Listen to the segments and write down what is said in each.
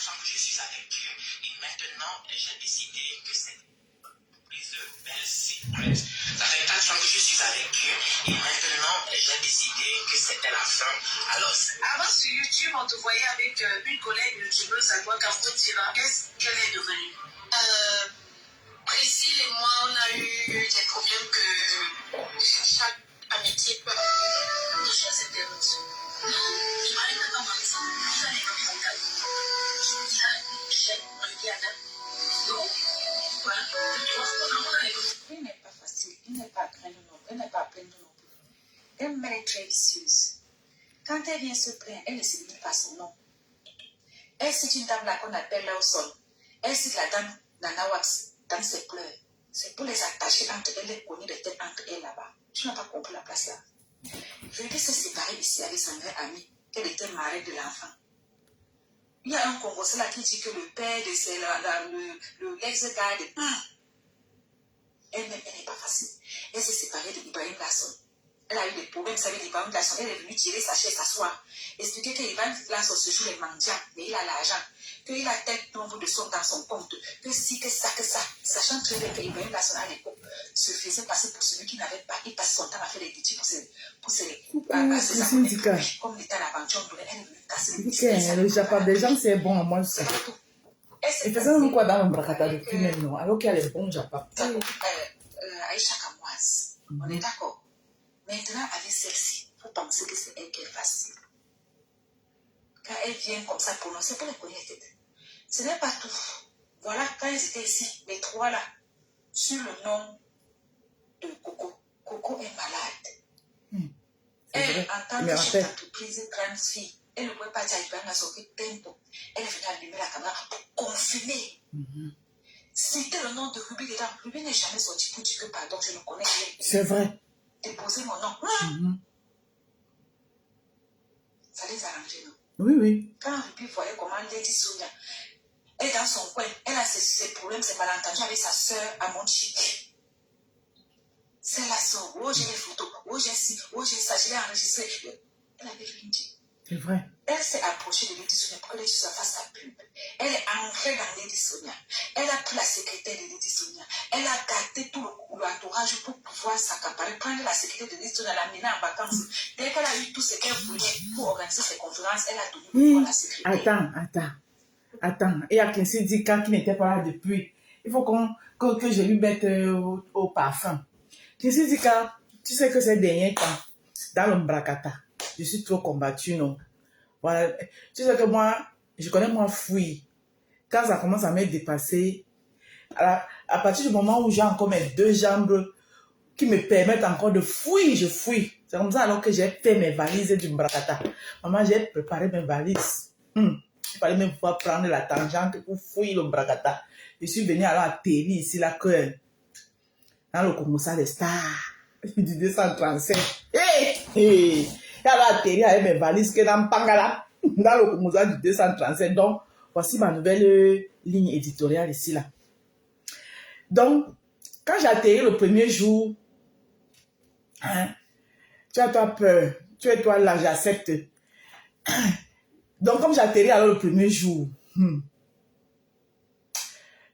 ans que je suis avec Dieu et maintenant j'ai décidé que c'est plus belle surprise. Ça fait 4 ans que je suis avec Dieu et maintenant j'ai décidé que c'était la fin. Alors, avant sur YouTube, on te voyait avec une collègue youtubeuse à toi, Cameroun Tira. Qu'est-ce qu'elle est devenue? Priscille et moi, on a eu des problèmes que chaque amitié peut avoir. Des choses interrompues. Je m'arrête pas dans ça. Vous allez me prendre. Je vous dis là, j'ai un Diana. Donc, voilà. Il n'est pas facile. Il n'est pas plein de nom. Il n'est pas plein de nom. Elle est très vicieuse. Quand elle vient se plaindre, elle ne se dit pas son nom. Elle cite une dame là qu'on appelle là au sol. Elle cite la dame Nana Wax dans ses pleurs. C'est pour les attacher entre elles, les cogner de tête entre elles là-bas. Tu n'as pas compris la place là. Je vais se séparer ici avec sa meilleure amie, qu'elle était mariée de l'enfant. Il y a un Congolais là qui dit que le père de l'ex-gars de... Elle n'est pas facile. Elle s'est séparée de Ibrahim Lasson. Elle a eu des problèmes, ça veut dire Ibrahim Lasson. Elle est venue tirer sa chaise, s'asseoir. Expliquer que Ibrahim Lasson se joue les mendiants, mais il a l'argent. Qu'il a tel nombre de sommes dans son compte. Que si, que ça. Sachant très bien que Ibrahim Lasson à l'époque se faisait passer pour celui qui n'avait pas. Il passe son temps à faire des petits pour ses comme l'état d'aventure, elle est venue casser les petits. Le Japon des gens, c'est bon, moi, ça. Et faisons quoi dans le bracata depuis maintenant, alors qu'il y a les bons Japon. Aïcha Kamoise, on est d'accord. Maintenant, avec celle-ci, vous pensez que c'est elle qui est facile. Quand elle vient comme ça prononcer, pour les connaître. Ce n'est pas tout. Voilà, quand ils étaient ici, les trois là, sur le nom de Coco. Coco est malade. Elle, en tant que chef d'entreprise, grande fille, elle ne pouvait pas dire à Ibrahim Lasson tempo. Elle est venue allumer la caméra pour confirmer. C'était le nom de Ruby dedans. Ruby n'est jamais sorti pour dire que pardon, je le connais. C'est vrai. Déposer mon nom. Ça les arrangeait, non? Oui, oui. Quand Ruby voyait comment Lady Sonia est dans son coin, elle a ses problèmes, ses malentendus avec sa soeur à Montchic. C'est la soeur. Oh, j'ai les photos. Oh, j'ai ci. Oh, j'ai ça. Je l'ai enregistré. Elle avait rien dit. C'est vrai. Elle s'est approchée de Lady Sonia pour que Lady Sonia fasse sa pub. Elle est entrée dans Lady Sonia. Elle a pris la secrétaire de Lady Sonia. Elle a gâté tout l'entourage pour pouvoir s'accaparer, prendre la secrétaire de Lady Sonia, l'amener en vacances. Dès qu'elle a eu tout ce qu'elle voulait pour organiser ses conférences, elle a donné pour la secrétaire. Attends. Et à Kinsi Dika qui n'était pas là depuis. Il faut que je lui mette au parfum. Kinsi Dika, tu sais que ces derniers temps, dans le Mbrakata, je suis trop combattue, non? Voilà. Tu sais que moi, je connais moi fouille. Quand ça commence à me dépasser, à partir du moment où j'ai encore mes deux jambes qui me permettent encore de fouiller, je fouille. C'est comme ça alors que j'ai fait mes valises du Mbrakata. Maman, j'ai préparé mes valises. Il fallait même pouvoir prendre la tangente pour fouiller le Mbrakata. Je suis venue alors atterrir ici, là, dans le Congosa des stars du 237. Et alors atterrir avec mes valises que dans Pangala, dans le Congosa du 237. Donc, voici ma nouvelle ligne éditoriale ici, là. Donc, quand j'ai atterri le premier jour, tu as toi peur, tu es toi là, j'accepte. Donc, comme j'ai atterri alors le premier jour,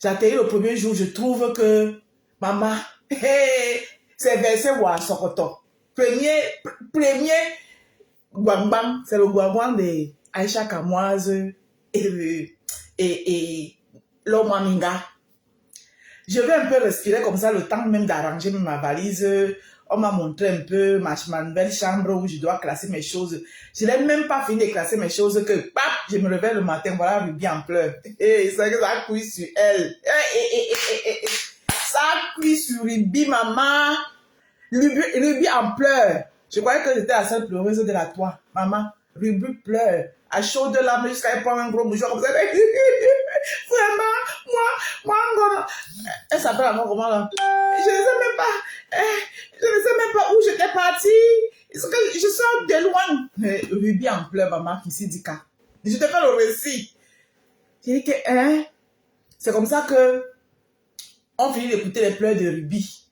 je trouve que maman, c'est versé ou à Sokoto. Premier guangbang, c'est le guangbang de Aïcha Kamoise et l'homme Aminga. Je vais un peu respirer comme ça, le temps même d'arranger ma valise. On m'a montré un peu ma nouvelle chambre où je dois classer mes choses. Je n'ai même pas fini de classer mes choses que, pap, je me réveille le matin, voilà Ruby en pleurs. Et c'est que ça cuit sur elle. Ça cuit sur Ruby, maman. Ruby en pleurs. Je croyais que j'étais la seule pleureuse de la toile. Maman, Ruby pleure. À chaud de larmes jusqu'à elle prend un gros mouchoir comme ça. Vraiment, moi, elle s'appelle encore comment là? Je ne sais même pas où j'étais partie. Je sors de loin. Ruby en pleurs, maman, qui s'est dit qu'à. Je te fais le récit. J'ai dit que, c'est comme ça que on finit d'écouter les pleurs de Ruby.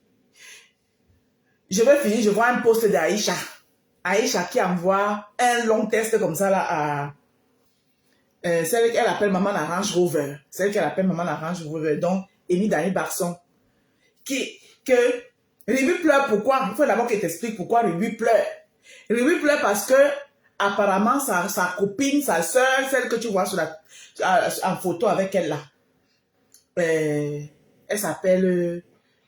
Je vais finir, je vois un post d'Aïcha. Aïcha qui envoie un long texte comme ça là celle qu'elle appelle maman la Range Rover. Celle qu'elle appelle maman la Range Rover. Donc, Amy Dani Barson. Que Ruby pleure pourquoi? Il faut d'abord qu'elle t'explique pourquoi Ruby pleure. Ruby pleure parce que apparemment sa copine, sa soeur, celle que tu vois sur en photo avec elle là, elle s'appelle,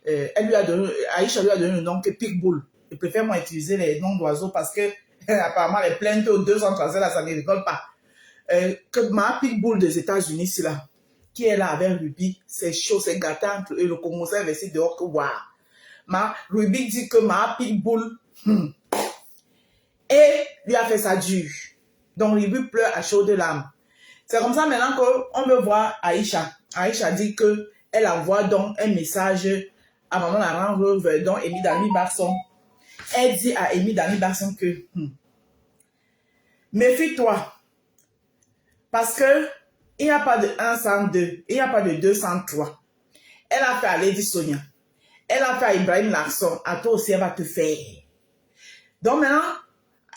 elle lui a donné, Aïcha lui a donné le nom que Pitbull. Je préfère moi utiliser les noms d'oiseaux parce que apparemment les plaintes aux 237 là, ça ne rigole pas. Que ma Pitbull des États-Unis, c'est là, qui est là avec Ruby, c'est chaud, c'est gâté entre eux, le Congo s'est versé dehors que waouh. Ma Ruby dit que ma Pitbull et lui a fait ça dur. Donc Ruby pleure à chaudes larmes. C'est comme ça maintenant qu'on veut voir Aïcha. Aïcha dit que elle envoie donc un message à maman la Range donc Amy Dani Barson. Elle dit à Amy Dani Barson que méfie-toi. Parce que il n'y a pas de 1 sans 2. Il n'y a pas de 2 sans 3. Elle a fait à Lady Sonia. Elle a fait à Ibrahim Larson. À toi aussi, elle va te faire. Donc maintenant,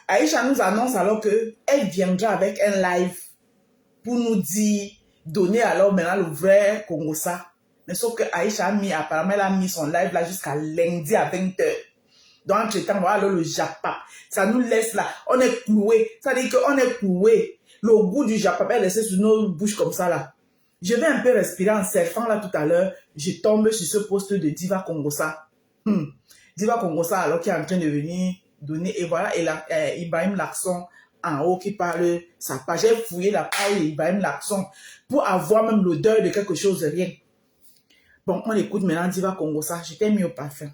Aïcha nous annonce alors qu'elle viendra avec un live pour nous dire, donner alors maintenant le vrai Congo ça. Mais sauf que Aïcha a mis, apparemment, elle a mis son live là jusqu'à lundi à 20h. Donc, entre-temps, voilà le Japa. Ça nous laisse là. On est cloué. Ça veut dire qu'on est cloué. Le goût du Japa est laissé sur nos bouches comme ça là. Je vais un peu respirer en surfant là tout à l'heure. Je tombe sur ce poste de Diva Congosa. Diva Congosa alors qui est en train de venir donner. Et voilà, et là, Ibrahim Larson en haut qui parle sa page. J'ai fouillé la page d'Ibrahim Larson pour avoir même l'odeur de quelque chose de rien. Bon, on écoute maintenant Diva Congosa. Je t'ai mis au parfum.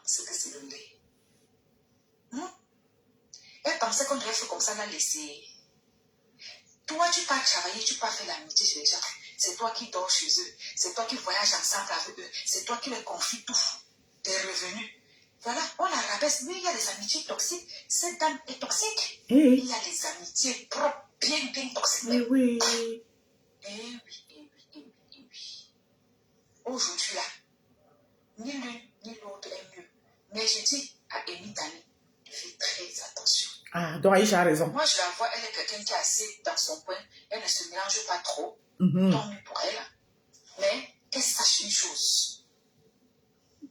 Ce que c'est le lait. Elle pensait qu'on devait faire comme ça, la laisser. Toi, tu pars travailler, tu pars faire l'amitié chez les gens. C'est toi qui dors chez eux. C'est toi qui voyages ensemble avec eux. C'est toi qui leur confies tout. Tes revenus. Voilà, on la rabaisse. Mais il y a des amitiés toxiques. Cette dame est toxique. Il y a des amitiés propres, bien toxiques. Eh oui. Aujourd'hui, là, ni l'une ni l'autre est mieux. Mais je dis à Amy Dani de faire très attention. Ah, donc Aïcha a raison. Moi, je la vois, elle est quelqu'un qui est assez dans son coin. Elle ne se mélange pas trop. Tant mieux pour elle. Mais qu'elle sache une chose.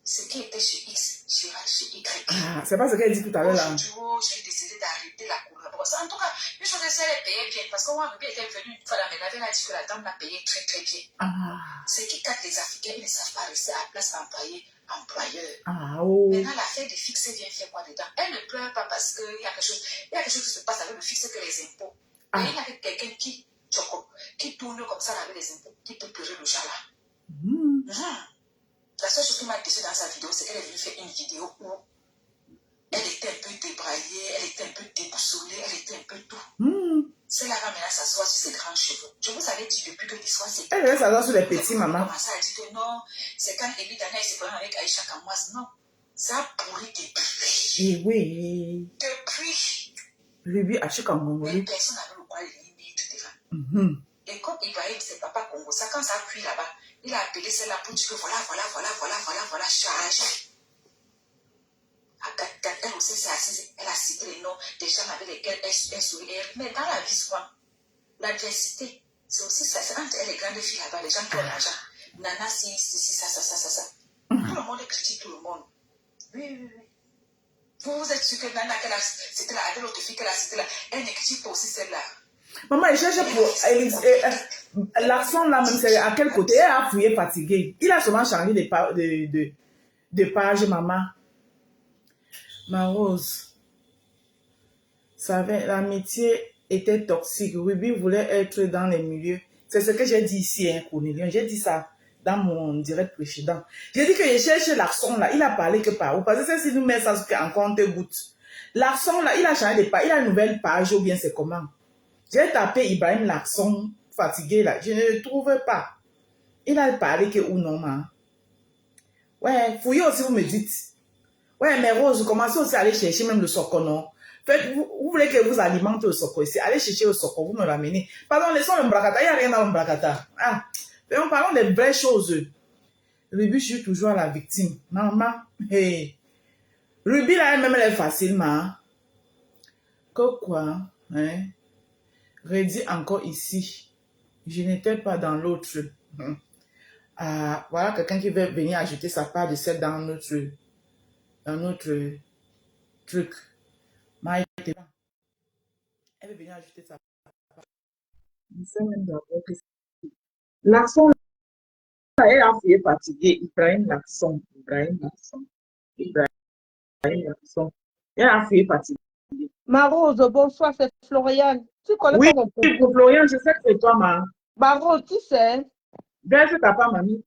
Ce qui était chez X, sera chez Y. Ah, c'est pas ce qu'elle dit tout à l'heure là. Aujourd'hui, j'ai décidé d'arrêter la collaboration. En tout cas, une chose, c'est qu'elle payait bien. Parce que moi, Ruby était venue une fois là, mais elle a dit que la dame l'a payé très très bien. Ce qui capte les Africains, ils ne savent pas rester à la place employeur. Maintenant, l'affaire des fixes vient faire quoi dedans? Elle ne pleure pas parce qu'il y a quelque chose qui se passe avec le fixe que les impôts. Et il y a quelqu'un qui tourne comme ça avec les impôts, qui peut pleurer le chat là. La seule chose qui m'a déçue dans sa vidéo, c'est qu'elle est venue faire une vidéo où elle était un peu débraillée, elle était un peu déboussolée, elle était un peu tout. Celle-là va maintenant s'asseoir sur ses grands cheveux. Je vous avais dit depuis que l'histoire s'est... Elle va s'asseoir sur les petits, maman. Elle a commencé à dire que non, c'est quand Amy Dani s'est parlé avec Aïcha Kamwas. Non, ça a pourri depuis. Eh oui. Depuis. Ruby a chez Congo. Mais personne n'avait le droit de venir tout devant. Et comme Ibrahim, c'est papa Congo, ça quand ça a cuit là-bas, il a appelé celle-là pour dire que voilà, charge. Elle aussi s'est assise, elle a cité les noms des gens avec lesquels elle sourit. Mais dans la vie, souvent, l'adversité, c'est aussi ça. C'est entre les grandes filles là-bas, les gens qui ont l'argent. Nana, ça. Tout le monde critique tout le monde. Oui. Vous êtes sûr que Nana, c'était là, avec l'autre fille qu'elle a cité là, elle ne critique pas aussi celle-là. Maman, il cherche pour... L'accent là, même, c'est à quel côté? Elle a fouillé fatiguée. Il a seulement changé de page, maman. Ma Rose. L'amitié était toxique. Ruby voulait être dans les milieux. C'est ce que j'ai dit ici, hein, Cornélien. J'ai dit ça dans mon direct précédent. J'ai dit que je cherche l'accent là. Il a parlé que par où? Parce que si nous mettons ça en compte goutte. L'accent là, il a changé de page. Il a une nouvelle page ou bien c'est comment? J'ai tapé Ibrahim Larson fatigué là. Je ne le trouve pas. Il a parlé que ou non, ma. Ouais, fouillez aussi, vous me dites. Ouais, mais Rose, commencez aussi à aller chercher même le soko, non? Faites, vous voulez que vous alimente le soko ici. Allez chercher le soko, vous me l'amenez. Pardon, laissons le mbrakata. Il n'y a rien dans le mbrakata. Ah, parlons des vraies choses. Ruby, je suis toujours la victime. Maman, hey. Ruby, là, elle-même, elle est facilement. Que quoi, hein? Redis encore ici. Je n'étais pas dans l'autre. Hum. Ah, voilà quelqu'un qui veut venir ajouter sa part de sel dans notre truc. Maï, elle veut venir ajouter sa part. Je sais même d'abord que l'accent, là, elle a fait fatiguer. Ibrahim l'accent. Ibrahim l'accent. Ibrahim l'accent. Elle a fait fatiguer. Ma Rose, bonsoir, c'est Floriane. Tu connais Oui, pas mon prénom? pour Florian, je sais que c'est toi, ma. Ma Rose, tu sais, Est-ce que t'as pas, mamie?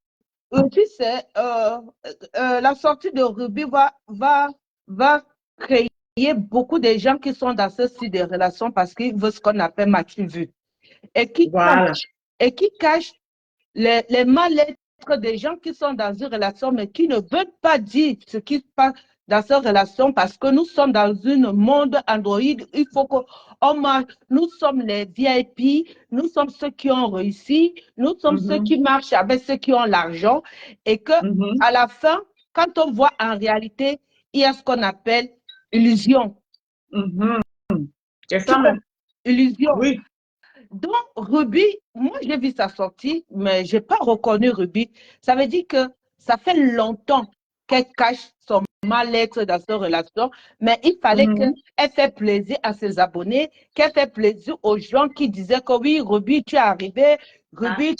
la sortie de Ruby va créer beaucoup de gens qui sont dans ce style de relation parce qu'ils veulent ce qu'on appelle match vu et Voilà. qui cachent les mal-être des gens qui sont dans une relation mais qui ne veulent pas dire ce qui se passe dans cette relation parce que nous sommes dans un monde Android. Il faut nous sommes les VIP, nous sommes ceux qui ont réussi, nous sommes ceux qui marchent avec ceux qui ont l'argent et que à la fin, quand on voit en réalité, il y a ce qu'on appelle illusion. C'est ça même. Illusion. Oui. Donc, Ruby, moi, j'ai vu sa sortie, mais je n'ai pas reconnu Ruby. Ça veut dire que ça fait longtemps qu'elle cache son mal-être dans sa relation, mais il fallait qu'elle fasse plaisir à ses abonnés, qu'elle fasse plaisir aux gens qui disaient que oui, Ruby, tu es arrivé, Ruby,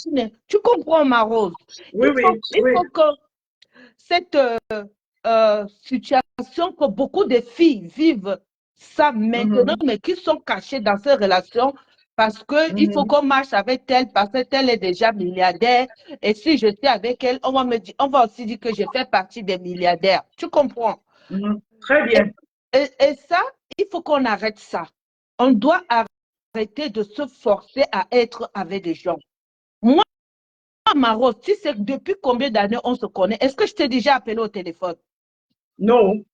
tu comprends, ma Rose. Oui, Il faut que cette situation que beaucoup de filles vivent ça maintenant, mais qui sont cachées dans ces relations parce qu'il faut qu'on marche avec elle parce qu'elle est déjà milliardaire. Et si je suis avec elle, on va aussi dire que je fais partie des milliardaires. Tu comprends? Très bien. Et ça, il faut qu'on arrête ça. On doit arrêter de se forcer à être avec des gens. Moi, Maro, tu sais depuis combien d'années on se connaît? Est-ce que je t'ai déjà appelé au téléphone? Non.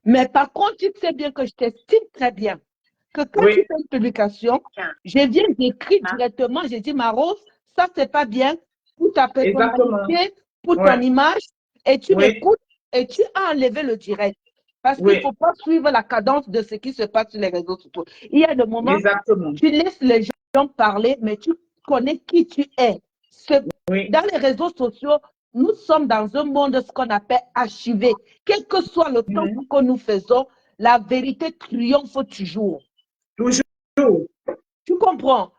Mais par contre, tu sais bien que je t'estime très bien. Que quand tu fais une publication, je viens d'écrire directement, j'ai dit, Maro, ça, c'est pas bien pour ta personnalité, pour ton image, et tu m'écoutes et tu as enlevé le direct. Parce qu'il ne faut pas suivre la cadence de ce qui se passe sur les réseaux sociaux. Il y a des moments, tu laisses les gens parler, mais tu connais qui tu es. Dans les réseaux sociaux, nous sommes dans un monde, ce qu'on appelle archivé. Quel que soit le temps que nous faisons, la vérité triomphe toujours. Toujours. Tu comprends?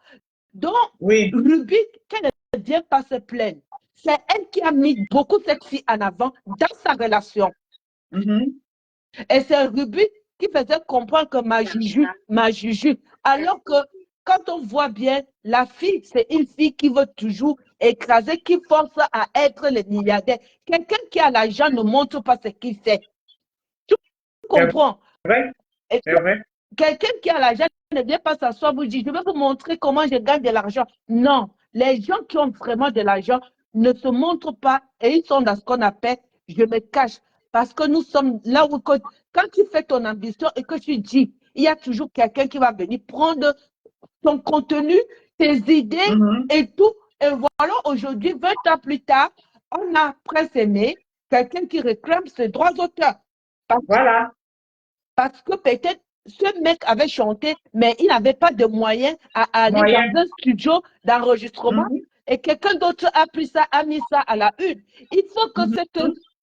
Donc, Ruby, qu'elle ne vient pas se plaindre. C'est elle qui a mis beaucoup cette fille en avant dans sa relation. Et c'est Ruby qui faisait comprendre que ma juju. Alors que quand on voit bien, la fille, c'est une fille qui veut toujours écraser, qui force à être le milliardaire. Quelqu'un qui a l'argent ne montre pas ce qu'il fait. Tu comprends? C'est vrai. Quelqu'un qui a l'argent ne vient pas s'asseoir vous dire, je vais vous montrer comment je gagne de l'argent. Non, les gens qui ont vraiment de l'argent ne se montrent pas et ils sont dans ce qu'on appelle, je me cache. Parce que nous sommes là où, quand tu fais ton ambition et que tu dis, il y a toujours quelqu'un qui va venir prendre ton contenu, tes idées et tout. Et voilà, aujourd'hui, 20 ans plus tard, on a presque aimé quelqu'un qui réclame ses droits d'auteur. Parce que peut-être ce mec avait chanté, mais il n'avait pas de moyens à aller dans un studio d'enregistrement et quelqu'un d'autre a pris ça, a mis ça à la une. Il faut que cette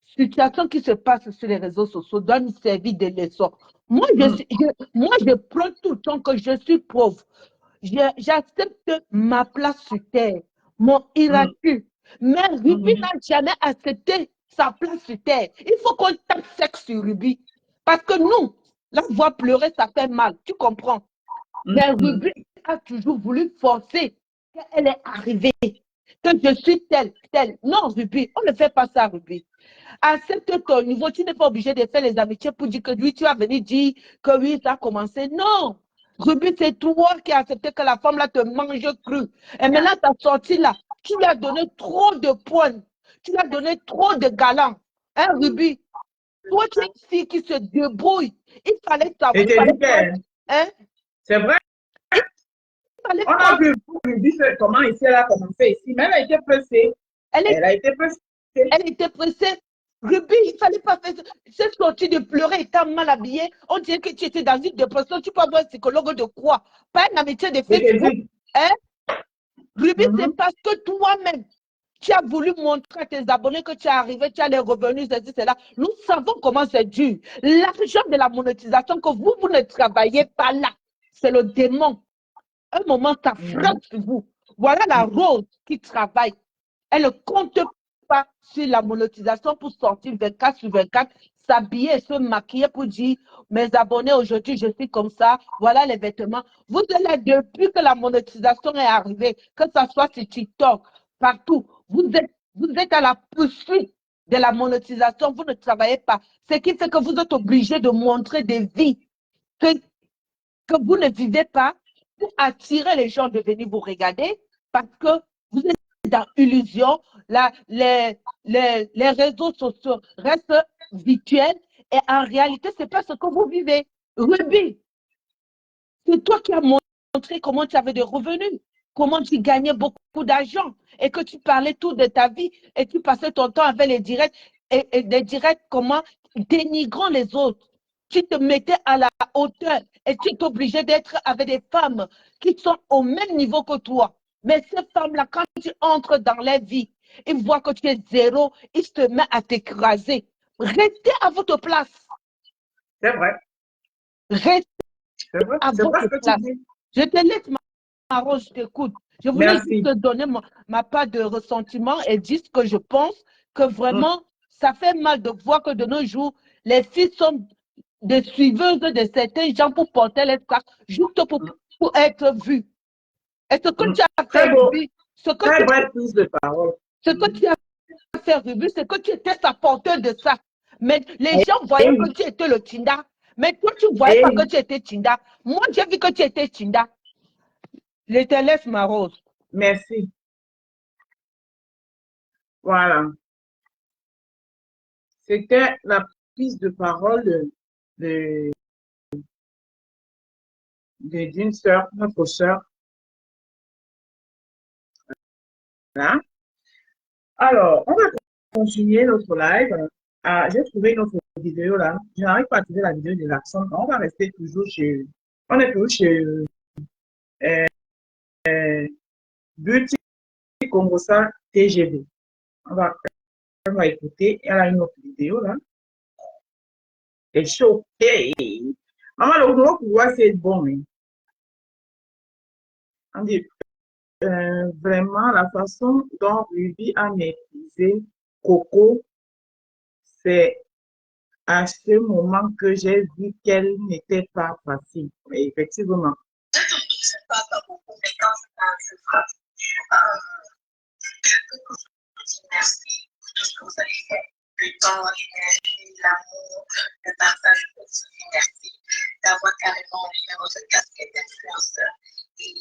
situation qui se passe sur les réseaux sociaux doit nous servir de leçon. Moi, je prends tout le temps que je suis pauvre. J'accepte ma place sur terre, mon hiérarchie. Mais Ruby n'a jamais accepté sa place sur terre. Il faut qu'on tape sexe sur Ruby. Parce que nous, la voix pleurer, ça fait mal, tu comprends. Mais Ruby a toujours voulu forcer qu'elle est arrivée, que je suis telle. Non, Ruby, on ne fait pas ça, Ruby. Accepte ton niveau, tu n'es pas obligé de faire les amitiés pour dire que lui, tu as venu dire que oui, ça a commencé. Non, Ruby, c'est toi qui as accepté que la femme là te mange cru. Et maintenant, ta sortie là, tu lui as donné trop de points, tu lui as donné trop de galants. Hein, Ruby? Toi, tu es une fille qui se débrouille. Il fallait savoir. Hein? C'est vrai. On a vu comment ici elle a commencé ici. Mais elle a été pressée. Elle a été pressée. Elle était pressée. Ruby, il ne fallait pas faire ça. C'est sorti de pleurer, étant mal habillé. On dirait que tu étais dans une dépression. Tu peux avoir un psychologue de quoi? Pas un amitié de Facebook. Hein? Ruby, c'est parce que toi-même, tu as voulu montrer à tes abonnés que tu es arrivé, tu as les revenus, ceci, cela. Nous savons comment c'est dur. L'argent de la monétisation que vous ne travaillez pas là, c'est le démon. Un moment, ça frappe sur vous. Voilà la Rose qui travaille. Elle ne compte pas sur la monétisation pour sortir 24 sur 24, s'habiller et se maquiller pour dire mes abonnés aujourd'hui, je suis comme ça, voilà les vêtements. Vous êtes là depuis que la monétisation est arrivée, que ce soit sur TikTok, partout. Vous êtes à la poursuite de la monétisation, vous ne travaillez pas. Ce qui fait que vous êtes obligé de montrer des vies que vous ne vivez pas pour attirer les gens de venir vous regarder parce que vous êtes dans l'illusion. Les réseaux sociaux restent virtuels et en réalité, ce n'est pas ce que vous vivez. Ruby, c'est toi qui as montré comment tu avais des revenus, comment tu gagnais beaucoup d'argent et que tu parlais tout de ta vie et tu passais ton temps avec les directs et les directs comment dénigrant les autres. Tu te mettais à la hauteur et tu es obligé d'être avec des femmes qui sont au même niveau que toi. Mais ces femmes-là, quand tu entres dans leur vie, ils voient que tu es zéro, ils se mettent à t'écraser. Restez à votre place. C'est vrai. Restez à votre place. Je te laisse, ma Rose, je t'écoute. Je voulais juste te donner ma part de ressentiment et dire ce que je pense, que vraiment, ça fait mal de voir que de nos jours, les filles sont des suiveuses de certains gens pour porter les sacs, juste pour être vues. Est-ce que tu as fait, Ruby? Ce que tu as fait, Ruby, c'est que tu étais sa porteur de sac. Mais les gens voyaient que tu étais le Tinda. Mais toi, tu ne voyais pas que tu étais Tinda. Moi, j'ai vu que tu étais Tinda. Je te laisse, ma Rose. Merci. Voilà. C'était la prise de parole d'une sœur, notre sœur. Voilà. Alors, on va continuer notre live. J'ai trouvé une autre vidéo là. Je n'arrive pas à trouver la vidéo de l'accent. On va rester toujours chez. On est toujours chez Beauty Congosa TGV. On va écouter. Elle a une autre vidéo là. C'est chaud. Hey. Maman, le gros pouvoir, c'est bon. Hein. On dit vraiment la façon dont Ruby a maîtrisé Coco, c'est à ce moment que j'ai vu qu'elle n'était pas facile. Mais effectivement. Je ne parle pas vos compétences merci pour tout ce que vous avez fait. Le temps, l'énergie, l'amour, le partage aussi. Merci d'avoir carrément enlevé votre casquette d'influenceur et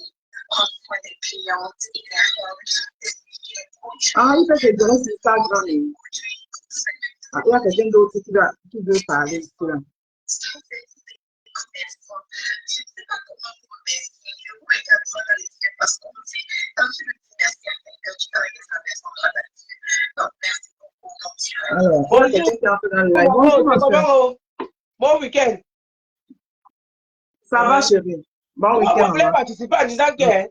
prendre soin des clientes et des coach. Ah, il fait que c'est ça, grand. Ah, il y a quelqu'un d'autre qui veut parler. Je ne sais pas comment vous remercier. Je vous regarde dans les yeux parce qu'on dit, quand tu le dis merci à quelqu'un, tu dois regarder sa maison là-dessus. Donc, merci beaucoup. Alors, bon, quelqu'un qui est entré dans le live. Bonjour. Bon week-end. Ça va, chérie. Bon week-end. On voulait participer en disant que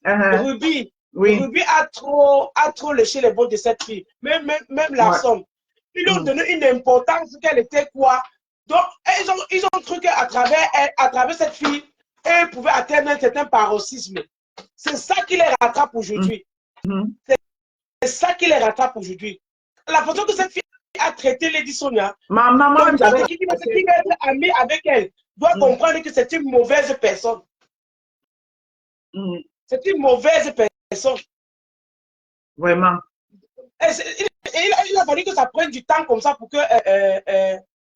Ruby, Ruby a trop léché les bons de cette fille. Même la somme. Ils lui ont donné une importance qu'elle était quoi. Donc, ils ont cru qu'à travers cette fille, elle pouvait atteindre un certain paroxysme. C'est ça qui les rattrape aujourd'hui. C'est ça qui les rattrape aujourd'hui. La façon que cette fille a traité Lady Sonia, maman, qui va être ami avec elle, doit comprendre que c'est une mauvaise personne. C'est une mauvaise personne. Vraiment. Il a fallu que ça prenne du temps comme ça pour que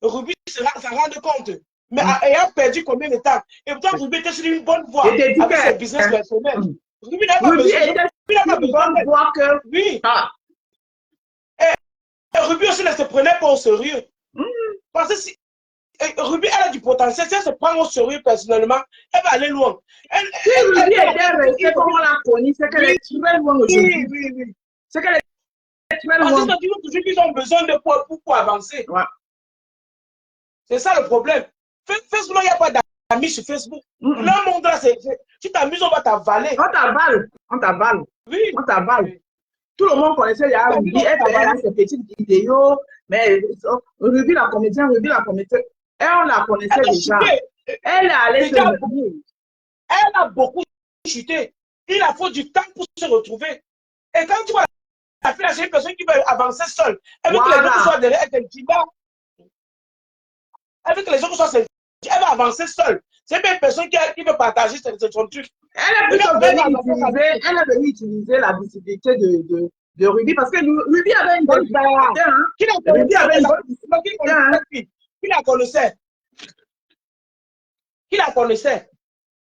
Ruby s'en rende compte. Mais ayant perdu combien de temps? Et pourtant, Ruby était sur une bonne voie avec ses business personnels. Ruby n'a pas besoin de voir que... Oui. Et Ruby aussi ne se prenait pas au sérieux. Parce que si Ruby, elle a du potentiel. Si elle se prend au sérieux personnellement, elle va aller loin. Si Ruby était restée comme on l'a connue, c'est qu'elle est très loin aujourd'hui. Oui. C'est qu'elle est Parce que toujours qu'ils ont besoin de quoi pour avancer. Ouais. C'est ça le problème. Facebook, il n'y a pas d'amis sur Facebook. Le monde là, tu t'amuses, on va t'avaler. On t'avale. Oui. On t'avale. Tout le monde connaissait Ruby, elle fait ses petites vidéos, mais Ruby la comédienne, et on la connaissait déjà. Elle est allée se retenir. Elle a beaucoup chuté. Il a fallu du temps pour se retrouver. Et quand tu vois la fille, c'est une personne qui veut avancer seule. Elle veut que les gens soient derrière elle, elle veut que les gens soient elle va avancer seule. C'est une personne qui veut partager son truc. Elle est venue utiliser la visibilité de Ruby parce que Ruby avait une bonne visibilité. Qui la connaissait? Qui la connaissait?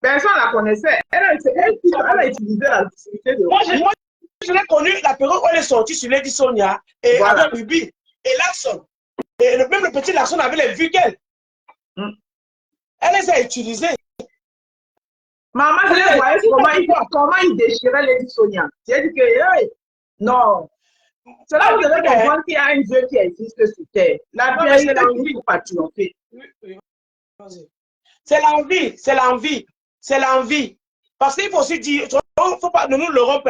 Personne la connaissait. Elle a utilisé la visibilité de Ruby. Moi, je l'ai connue la période où elle est sortie sur Lady Sonia et voilà. Avec Ruby et Larson. Et même le petit Larson avait les vues qu'elle. Elle les a utilisées. Maman, je les voyais comment il déchirait Lady Sonia. J'ai dit que, hey, non. C'est là où vous devez comprendre qu'il y a un Dieu qui existe sur terre. La vérité ne peut pas triompher. C'est l'envie, c'est l'envie, c'est l'envie. Parce qu'il faut aussi dire, il ne faut pas de nous l'Europe,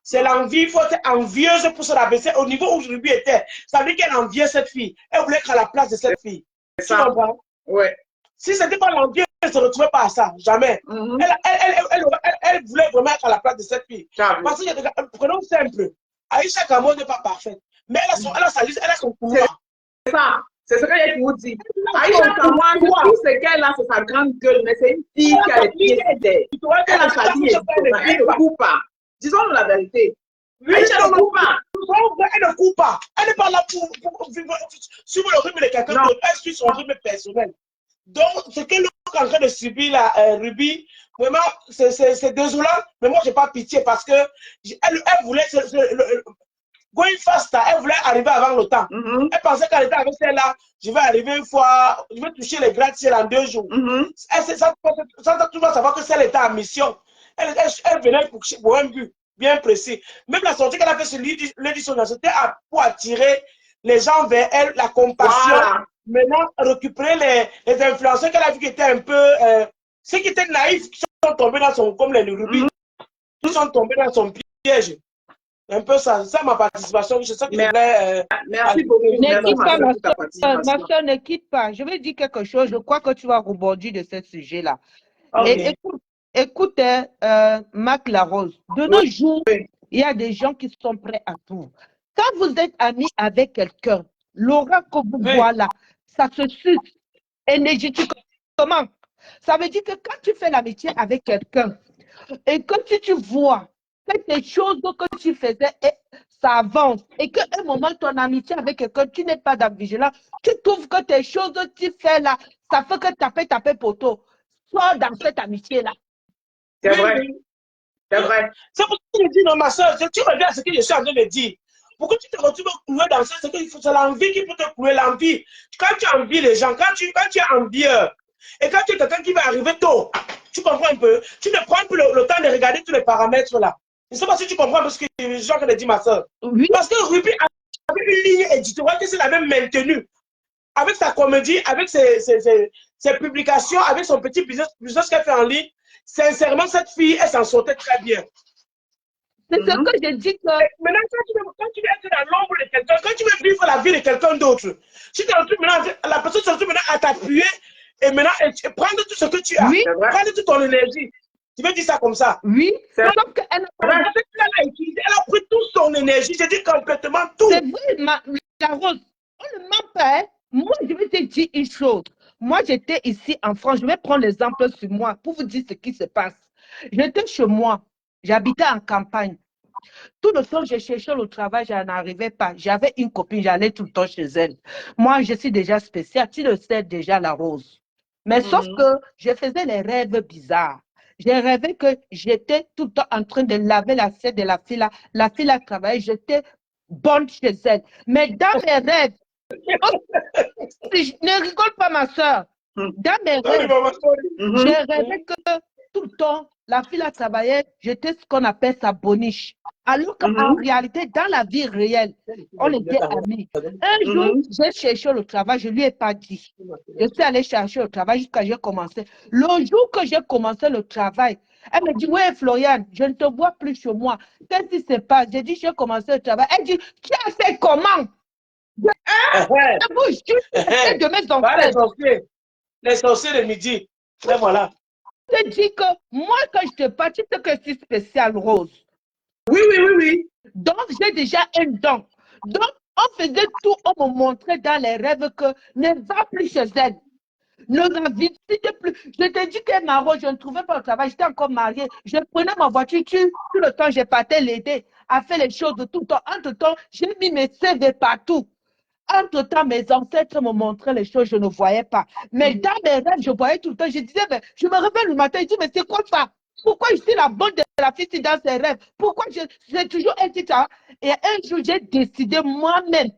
c'est l'envie, il faut être envieuse pour se rabaisser au niveau où Ruby était. Ça veut dire qu'elle enviait cette fille. Elle voulait être à la place de cette fille. Tu comprends? Oui. Si ce n'était pas l'envie, elle ne se retrouvait pas à ça, jamais. Elle voulait vraiment être à la place de cette fille. Parce que, prenons simple, Aïcha Kamo n'est pas parfaite, mais elle a sa liste, elle a son pouvoir. C'est ça, c'est ce que j'ai vous dit. Aïcha Kamo, tout ce qu'elle a, c'est sa grande gueule, mais c'est une fille qui a les pieds sur terre. Elle a sa vie, elle ne coupe pas. Disons-nous la vérité. Oui, elle ne coupe pas. Elle ne coupe pas. Elle n'est pas là pour suivre le rythme de quelqu'un d'autre. Elle suit son rythme personnel. Donc, ce qu'elle est en train de subir, la Ruby, vraiment, c'est désolant, mais moi, je n'ai pas pitié parce que elle voulait, going faster, elle voulait arriver avant le temps. Elle pensait qu'elle était avec celle-là, je vais arriver une fois, je vais toucher les gratte-ciel en 2 jours. Ça, tout le monde savoir que celle était en mission. Elle venait pour un but bien précis. Même la sortie qu'elle a fait sur l'édition, c'était pour attirer les gens vers elle, la compassion. Voilà. Maintenant, récupérer les influenceurs qu'elle a vu qui étaient un peu... ceux qui étaient naïfs, qui sont tombés dans son... Comme les Ruby, qui sont tombés dans son piège. Un peu ça, c'est ça ma participation. C'est ça que je voulais... Merci beaucoup. Ne quitte pas, ma soeur, ne quitte pas. Je vais dire quelque chose. Je crois que tu vas rebondir de ce sujet-là. Okay. Écoute, Marc Larose, de nos jours, il y a des gens qui sont prêts à tout. Quand vous êtes amis avec quelqu'un, l'aura que vous voyez là, ça se suce énergétiquement. Ça veut dire que quand tu fais l'amitié avec quelqu'un et que tu vois que tes choses que tu faisais, ça avance et qu'à un moment, ton amitié avec quelqu'un, tu n'es pas dans la vigilance, tu trouves que tes choses que tu fais là, ça fait que taper poteau. Sois dans cette amitié-là. C'est vrai. C'est vrai. C'est pour ça que je dis, non, ma soeur, tu regardes ce que je suis en train de dire. Pourquoi tu te retrouves cloué dans ça? C'est l'envie qui peut te clouer, l'envie. Quand tu envies les gens, quand tu es envieux, et quand tu es quelqu'un qui va arriver tôt, tu comprends un peu? Tu ne prends plus le temps de regarder tous les paramètres là. Je ne sais pas si tu comprends ce que Jean a dit, ma soeur. Oui. Parce que Ruby avait une ligne éditoriale qui s'est la même maintenue. Avec sa comédie, avec ses publications, avec son petit business qu'elle fait en ligne. Sincèrement, cette fille, elle s'en sortait très bien. C'est ce que je dis que... Maintenant, quand tu veux être dans l'ombre de quelqu'un, quand tu veux vivre la vie de quelqu'un d'autre, si tu la personne se retrouve maintenant à t'appuyer et maintenant prendre tout ce que tu as, prendre toute ton énergie. Tu veux dire ça comme ça? Oui. Elle a pris toute son énergie, j'ai dit complètement tout. C'est vrai, la Rose, on ne ment pas. Moi, je vais te dire une chose. Moi, j'étais ici en France. Je vais prendre l'exemple sur moi pour vous dire ce qui se passe. J'étais chez moi. J'habitais en campagne. Tout le temps, je cherchais le travail, je n'arrivais pas. J'avais une copine, j'allais tout le temps chez elle. Moi, je suis déjà spéciale. Tu le sais déjà, la Rose. Mais sauf que je faisais les rêves bizarres. J'ai rêvé que j'étais tout le temps en train de laver l'assiette de la fille là. La fille là travaillait, j'étais bonne chez elle. Mais dans mes rêves, ne rigole pas ma soeur. Dans mes rêves, j'ai rêvé que tout le temps, la fille a travaillé, j'étais ce qu'on appelle sa boniche. Alors qu'en réalité, dans la vie réelle, on était amis. Un jour, j'ai cherché le travail, je ne lui ai pas dit. Je suis allée chercher le travail jusqu'à ce que j'ai commencé. Le jour que j'ai commencé le travail, elle me dit, ouais, Floriane, je ne te vois plus chez moi. Qu'est-ce qui se passe? J'ai dit, j'ai commencé le travail. Elle dit, tu as fait comment? Je vous jure, c'est de mes enfants. Les sorciers de midi. Et voilà. Je te dis que moi, quand je te parle, tu sais que je suis spéciale rose. Oui. Donc, j'ai déjà un don. Donc, on faisait tout, on me montrait dans les rêves que ne va plus chez elle. Ne la visite plus. Je te dis que ma rose, je ne trouvais pas le travail, j'étais encore mariée. Je prenais ma voiture, tout le temps, j'ai partais l'aider à faire les choses de tout le temps. Entre-temps, j'ai mis mes CV partout. Entre-temps, mes ancêtres me montraient les choses, je ne voyais pas. Mais dans mes rêves, je voyais tout le temps. Je disais, mais je me réveille le matin, je dis, mais c'est quoi ça? Pourquoi je suis la bonne de la fille dans ses rêves? Pourquoi c'est toujours elle qui t'a... Et un jour, j'ai décidé moi-même,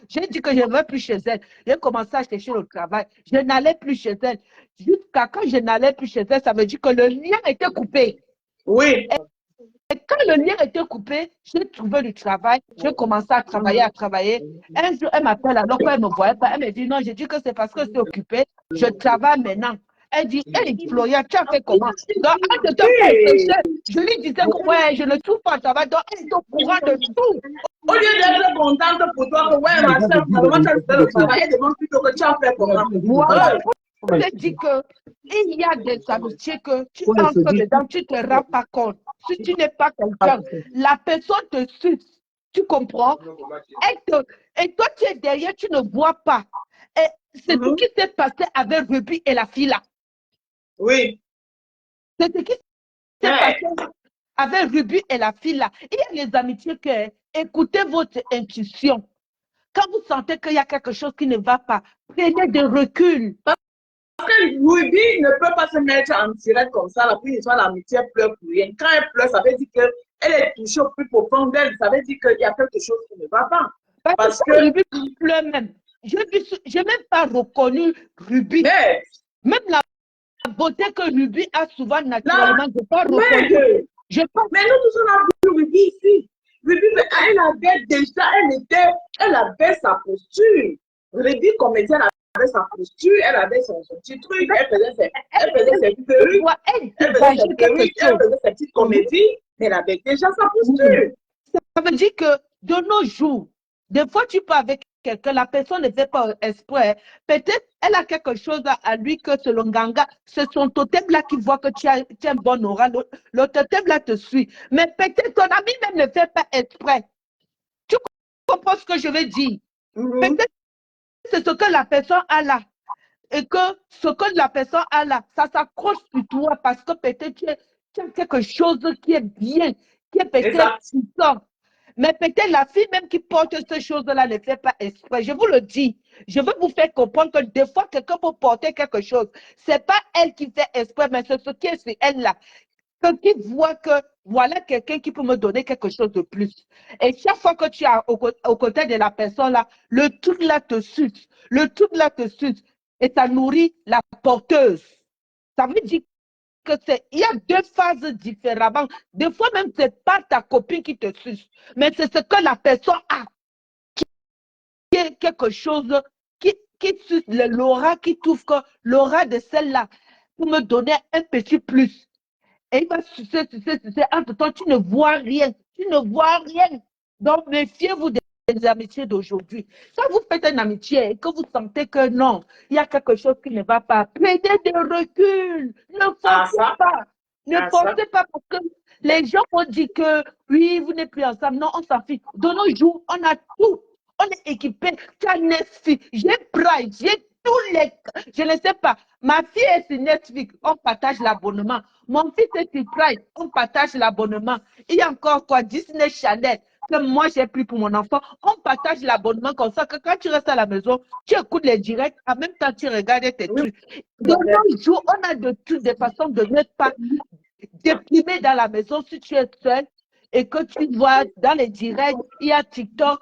j'ai dit que je ne vais plus chez elle. J'ai commencé à chercher le travail. Je n'allais plus chez elle. Jusqu'à quand je n'allais plus chez elle, ça veut dire que le lien était coupé. Oui. Et quand le lien était coupé, j'ai trouvé du travail, j'ai commencé à travailler. Un jour, elle m'appelle alors qu'elle ne me voyait pas. Elle me dit non, j'ai dit que c'est parce que je suis occupée. Je travaille maintenant. Elle dit, hey, Florian, tu as fait comment? Donc, en temps je lui disais que ouais, je ne trouve pas de travail. Donc, elle est au courant de tout. Au lieu d'être contente pour toi, que ouais, ma soeur, vraiment, tu as fait le travail, elle demande plutôt que tu as fait comment? Voilà. Je te dis que il y a des amitiés que tu entres dedans, tu ne te rends pas compte. Si tu n'es pas quelqu'un, la personne te suce. Tu comprends? Et toi, tu es derrière, tu ne vois pas. Et c'est ce qui s'est passé avec Ruby et la fille là. Oui. C'est ce qui s'est passé avec Ruby et la fille là. Il y a les amitiés que écoutez votre intuition. Quand vous sentez qu'il y a quelque chose qui ne va pas, prenez des reculs. Parce que Ruby ne peut pas se mettre en direct comme ça, la puis l'amitié pleure pour rien. Quand elle pleure, ça veut dire qu'elle est touchée au plus profond d'elle. Ça veut dire qu'il y a quelque chose qui ne va pas. Parce que Ruby pleure même. Je n'ai même pas reconnu Ruby. Mais, même la beauté que Ruby a souvent naturellement, je n'ai pas reconnu. Mais nous tous on a vu Ruby ici. Ruby, elle avait déjà, elle avait sa posture. Ruby comédienne avait sa posture, elle avait son petit truc, elle faisait ses perruques, elle faisait ses petites comédies, elle avait déjà sa posture. Ça veut dire que de nos jours, des fois tu peux avec quelqu'un, la personne ne fait pas exprès. Peut-être elle a quelque chose à lui que c'est le nganga, c'est son totem là qui voit que tu as un bon aura, le totem là te suit. Mais peut-être ton ami même ne fait pas exprès. Tu comprends ce que je veux dire? Peut-être c'est ce que la personne a là. Et que ce que la personne a là, ça s'accroche sur toi parce que peut-être tu as quelque chose qui est bien, qui est peut-être puissant. Mais peut-être la fille même qui porte ces choses-là ne fait pas exprès. Je vous le dis. Je veux vous faire comprendre que des fois, quelqu'un peut porter quelque chose. Ce n'est pas elle qui fait exprès, mais c'est ce qui est sur elle là. Qui voit que voilà quelqu'un qui peut me donner quelque chose de plus. Et chaque fois que tu es au côté de la personne là, le truc là te suce. Le truc là te suce. Et ça nourrit la porteuse. Ça veut dire que il y a deux phases différemment. Des fois même, ce n'est pas ta copine qui te suce, mais c'est ce que la personne a. Qui est quelque chose qui suce l'aura, qui trouve que l'aura de celle-là pour me donner un petit plus. Et il va sucer. Entre-temps, tu ne vois rien. Tu ne vois rien. Donc, méfiez-vous des amitiés d'aujourd'hui. Quand vous faites une amitié et que vous sentez que non, il y a quelque chose qui ne va pas, prenez des reculs. Ne forcez pas. Ne forcez pas parce que les gens ont dit que oui, vous n'êtes plus ensemble. Non, on s'en fiche. De nos jours, on a tout. On est équipé. Tu as Netflix. J'ai Pride. J'ai tous les... Je ne sais pas. Ma fille est sur Netflix. On partage l'abonnement. Mon fils est sur Pride. On partage l'abonnement. Il y a encore quoi? Disney Channel. Que moi j'ai pris pour mon enfant, on partage l'abonnement comme ça, que quand tu restes à la maison, tu écoutes les directs, en même temps tu regardes tes trucs. De nos jours, on a de toutes des façons de ne pas déprimer dans la maison si tu es seul et que tu vois dans les directs, il y a TikTok,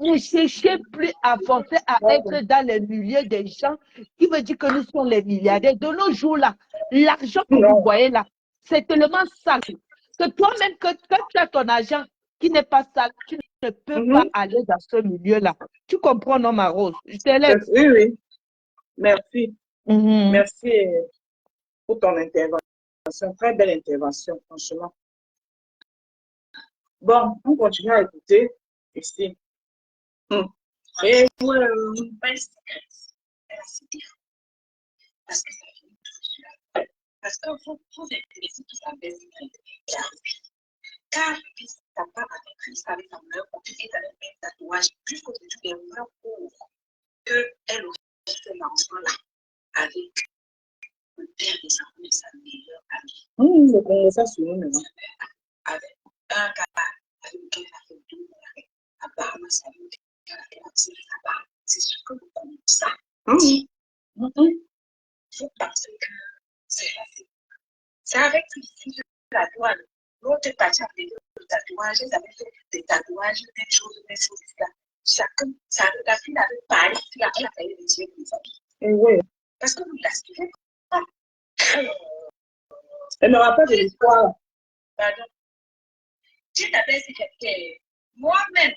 Ne cherchez plus à forcer à être dans les milieux des gens qui veut dire que nous sommes les milliardaires. De nos jours-là, l'argent que vous voyez là, c'est tellement sale que toi-même, quand tu as ton argent qui n'est pas sale, tu ne peux pas aller dans ce milieu-là. Tu comprends, non, ma Rose? Je te laisse. Oui, oui. Merci. Merci pour ton intervention. Très belle intervention, franchement. Bon, on continue à écouter ici. Et parce que vous intéressez tous à des car sa part avec Christ avec sa mère, continuer dans le même tatouage, jusqu'au-dessus des mains pauvres, qu'elle aussi fait l'enfant-là avec le père de sa mère, sa meilleure amie. Le Congo, ça, c'est nous, avec un gars avec lequel elle a fait 2 mois. Apparemment, ça veut dire qu'elle a fait accès à là-bas. C'est sûr que vous connaissez ça. Vous pensez que c'est facile. C'est avec ici la douane. L'autre partie a fait des tatouages, ils avaient fait des tatouages, des choses là. Chacun, la fille avait parlé, elle a failli les tuer pour les habits. Oui. Parce que vous ne la suivez pas. Elle me rappelle de l'histoire. Pardon. Tu t'appelles si quelqu'un. Moi-même,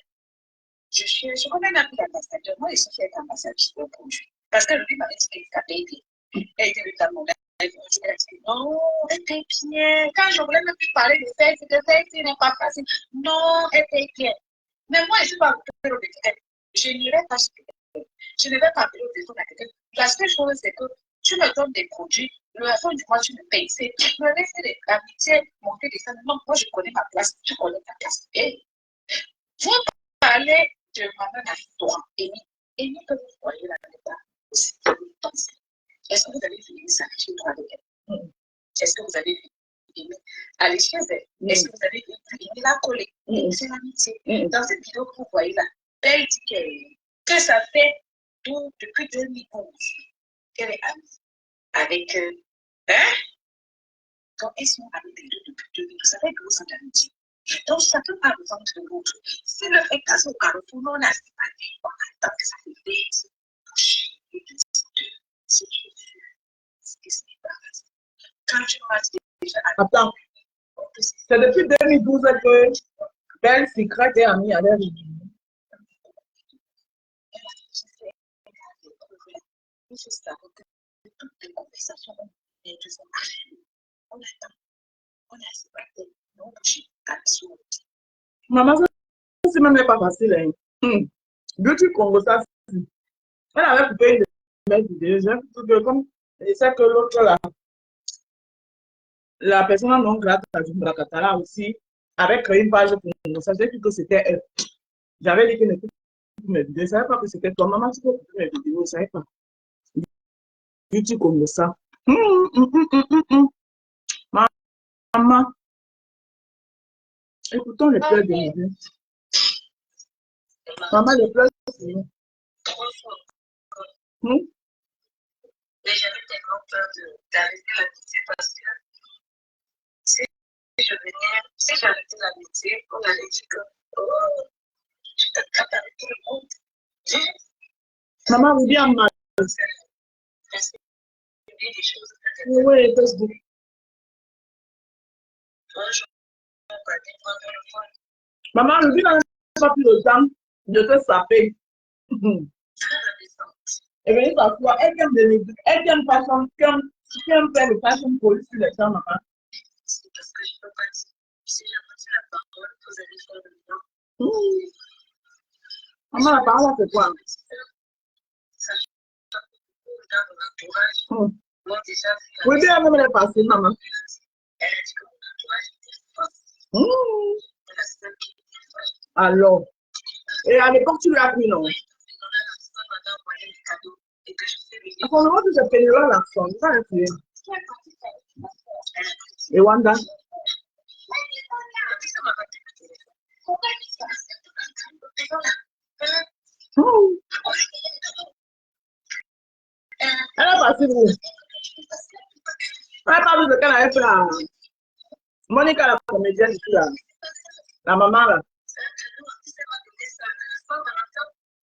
je connais même plus l'ambassadeur. Moi, je suis fait ambassadeur pour lui. Parce que lui m'avait dit qu'il était payé. Elle était dans mon live. Je lui ai dit non, elle était bien. Quand je voulais même plus parler de sexe, n'est pas facile. Non, elle était bien. Mais moi, je ne suis pas au téléphone. Je n'irai pas chez quelqu'un. Je ne vais pas appeler au téléphone à quelqu'un. La seule chose, c'est que tu me donnes des produits. Le fin du mois, tu me payes. C'est me laisser des amitiés, monter des femmes. Non, moi, je connais ma place. Tu connais ta place. Et vous parlez de maman à toi, Amy, que vous voyez là-dedans aussi. Est-ce que vous avez fini ça chez toi avec elle? Est-ce que vous avez fini aller chez elle? Est-ce que vous avez fini la coller? C'est l'amitié. Dans cette vidéo que vous voyez là, elle dit que ça fait depuis 2012 qu'elle est amie avec quand ils sont amis depuis 2012, ça fait que vous êtes amitié. Donc, chacun a besoin de l'autre. Si le fait qu'à son carrefour, on a séparé, on attend que ça se baisse. Si tu veux, c'est que ce n'est pas facile. Quand tu m'as déjà... Attends, c'est depuis 2012 que Belle Secret est amie avec lui. Il faut savoir que toutes les conversations sont marchées. On attend, on a séparé, on bouge à la sourde. Maman, ça, c'est même pas facile. Hein. Beauty Congo, ça, elle avait coupé une belle vidéo. Comme c'est que l'autre là, la personne non grate à Jumbrakatala aussi, avait créé une page pour nous. Ça veut dire que c'était elle. J'avais dit que ne mes vidéos. Je ne savais pas que c'était toi. Maman, tu peux couper mes vidéos. Je ne savais pas. Beauty Congo, ça. Maman, écoutons les pleurs de mes. Maman, les pleurs, c'est nous. Mais j'avais tellement peur d'arrêter l'amitié parce que si j'arrêtais l'amitié, on allait dire que je t'attrape avec tout le monde. Maman, vous bien mal. Des choses. Oui, Facebook. Maman, le bien n'a pas pris le temps de se saper. Et venir s'asseoir. Elle vient de fashion, qui aime faire le fashion police sur les gens, maman. C'est parce que je ne peux pas dire. Si j'ai la parole, vous allez faire le bien. Maman, la parole, c'est quoi? Ça, je dans mon entourage. Moi, déjà, oui, bien, même elle est passée, maman. Elle a dit que mon entourage était fort. Alors, et à l'époque, tu lui as pris, non? Pour le moment, tu te payes là, l'action. Ça, c'est. Et Wanda? Elle est partie où? Elle est pas vu ce qu'elle avait fait là. Monica, la comédienne ici là. La maman là.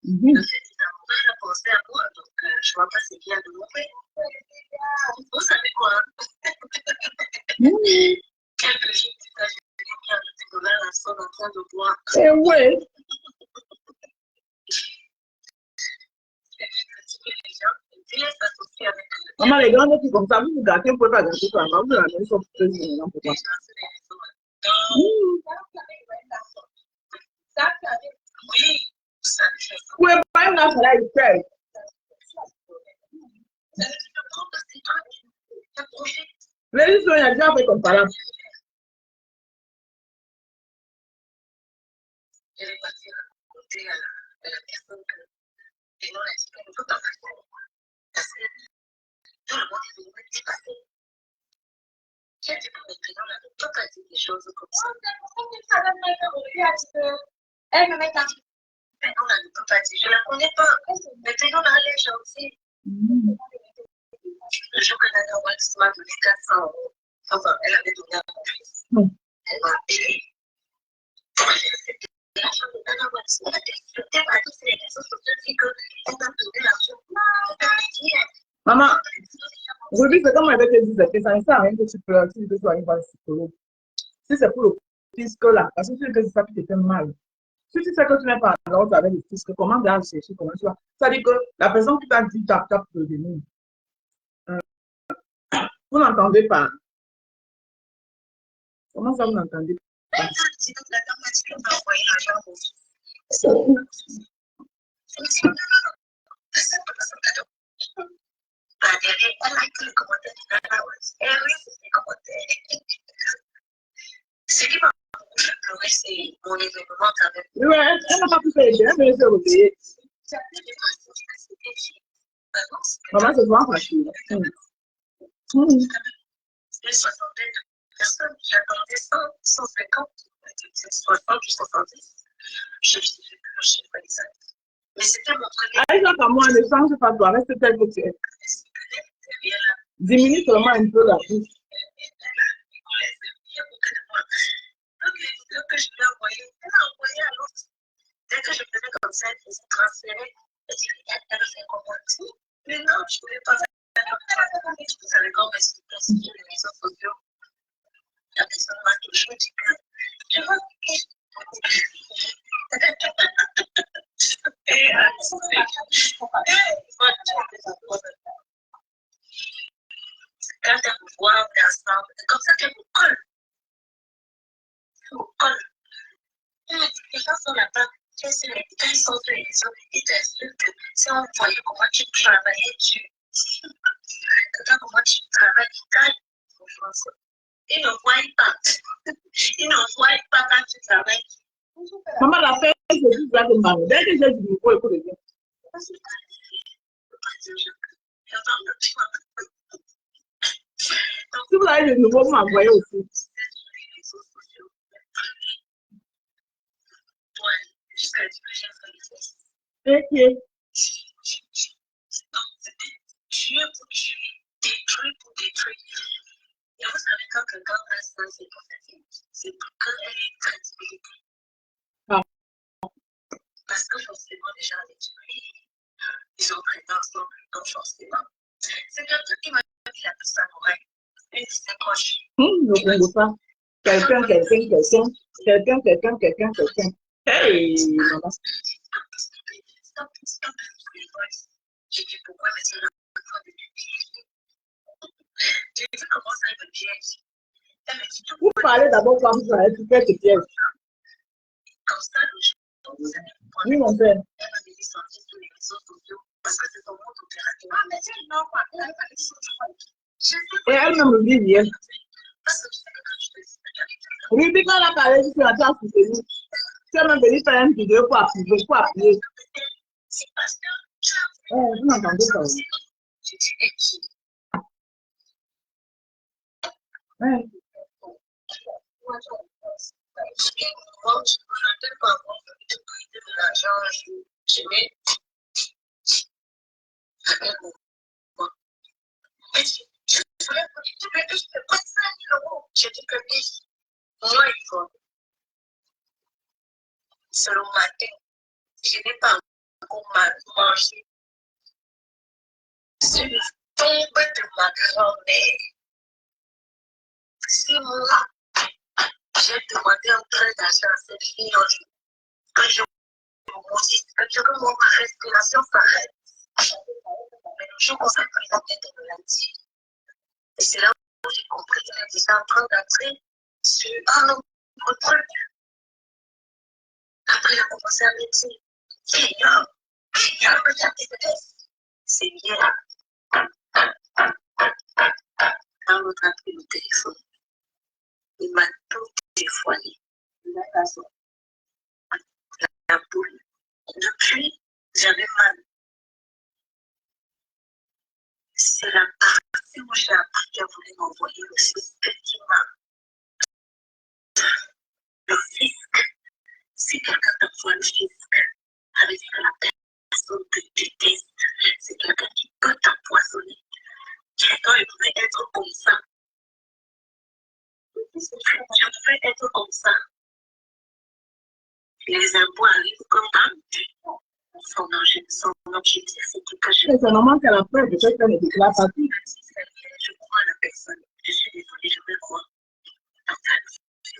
Le fait d'amour, elle a pensé à moi, donc je vois pas ce qu'il y a de mauvais. Vous savez quoi? Quelques jours plus tard, j'ai découvert la sonne en train de boire. Eh ouais. Maman, les grands qui comme ça, vous vous gâtez, vous pouvez pas gâter ça. Vous la même chose que vous, pourquoi? Oui, ça fait. Vous pouvez pas une affaire là, il fait. Les gens, il a déjà fait comme ça. Je vais partir raconter à la personne que et non, elle dit qu'elle ne peut pas faire ça. Parce que tout le monde est venu me dépasser. J'ai dit que maintenant, on ne peut pas dire des choses comme ça. Elle me met à dire. Maintenant, on ne peut pas dire. Je ne la connais pas. Maintenant, elle est gentille. Le jour que Nana Wax m'a donné 400 €, enfin, elle avait donné à mon fils. Elle m'a appelé. L'argent de Nana Wax. Elle a discuté avec tous les réseaux sociaux, dit qu'elle m'a donné l'argent. Maman, Ruby, c'est comme elle te dit, c'est ça ne sert à rien que tu pleures, si tu sois une bonne psychologue. Si c'est pour le fisc là, parce que tu sais que c'est ça qui te fait mal. Si tu sais que tu n'es pas à l'ordre avec le fisc, comment aller chercher, comment tu vas? Ça veut dire que la personne qui t'a dit tap tap pour venir. Vous n'entendez pas. Comment ça, vous n'entendez pas? C'est donc la dame m'a dit qu'elle m'a envoyé l'argent au fils. Derrière, elle a écrit le commentaire de Nana Wax. Elle a réussi les commentaires. Ce qui m'a beaucoup fait pleurer, c'est mon événement quand même. Oui, elle n'a pas pu faire bien, mais elle s'est relayée. Maman, c'est vraiment facile. Les 62 personnes, j'attendais 100, 150, 60 ou 70. Je ne sais plus le chiffre exact. Mais c'était mon premier. Aïcha, comme moi, ne change pas toi, reste tel que tu es. Diminue seulement un peu la bouche. Donc, les vidéos que je lui ai envoyées, elle a envoyé à l'autre. Dès que je faisais comme ça, elle faisait transférer. Elle dit, elle fait comment? Mais non, je ne voulais pas faire comme ça. Vous savez comment m'expliquer sur les réseaux sociaux? La personne m'a toujours dit que je vois quand elle me voit ensemble, c'est comme ça qu'elle me colle. Elle me colle. Elle me dit, les gens sont là-bas, quand ils sont sur les réseaux, ils t'insultent que si on voyait comment tu travaillais, regarde comment tu travailles, ils ne voient pas. Ils ne voient pas quand tu travailles. Maman, la paix, c'est juste là de mal. Dès que j'ai du nouveau, écoute bien. Si vous avez du nouveau, vous m'envoyez aussi. Ok. Tuer pour tuer, détruire pour détruire. Et vous savez, quand quelqu'un a ça, c'est pour c'est pour qu'elle ait une crédibilité. Parce que forcément, les gens les tuent. Ils ont pris ensemble, donc forcément. C'est quelqu'un qui m'a dit la puce à l'oreille. Une de ses proches. Ne comprends pas. Quelqu'un. Hey, maman. Stop. J'ai dit pourquoi mais c'est la fois de j'ai dit comment ça me piège. Elle me dit vous parlez d'abord comme ça, tu fais tes pièges. Comme ça, le jour où vous allez prendre. Oui, mon père. Elle m'a dit sortir sur les réseaux sociaux parce que c'est son monde opératif. Ah, mais c'est non, pas. Et elle me dit hier. Parce que tu sais que quand je te dis que Ruby, quand elle a parlé sur la place, c'est lui. Tu as même venu faire une vidéo pour appuyer. c'est parce que Vous n'entendez pas. je dis, Ouais. moi, je ne peux pas avoir de l'argent, je mets avec moi. Mais je voulais que je te prenne 5 €. Je dis que oui, moi, il faut. Selon ma tête, je n'ai pas qu'on m'a mangé sur une tombe de ma grand-mère. Si moi, j'ai demandé un prêt d'argent à cette fille que je maudisse, que mon respiration s'arrête. Mais le jour où ça a pris la tête de me l'a dit. Et c'est là où j'ai compris qu'elle était en train d'entrer sur un autre truc. Après, il a commencé à me dire, c'est bien. Quand l'autre a pris le téléphone, il m'a tout dévoilé. La boule. Depuis, j'avais mal. C'est la partie où j'ai appris qu'elle voulait m'envoyer le fisc qui m'a. Le fisc, c'est quelqu'un t'envoie le fisc avec la personne que tu détestes. C'est quelqu'un qui peut t'empoisonner. Quelqu'un pouvait être comme ça. Je pouvais être comme ça. Les impôts arrivent comme un. Son objectif, c'est que je. C'est normal qu'elle a peur, peut-être qu'elle ne déclare pas tout. Je crois à la personne. Je suis désolée, je vais voir. Je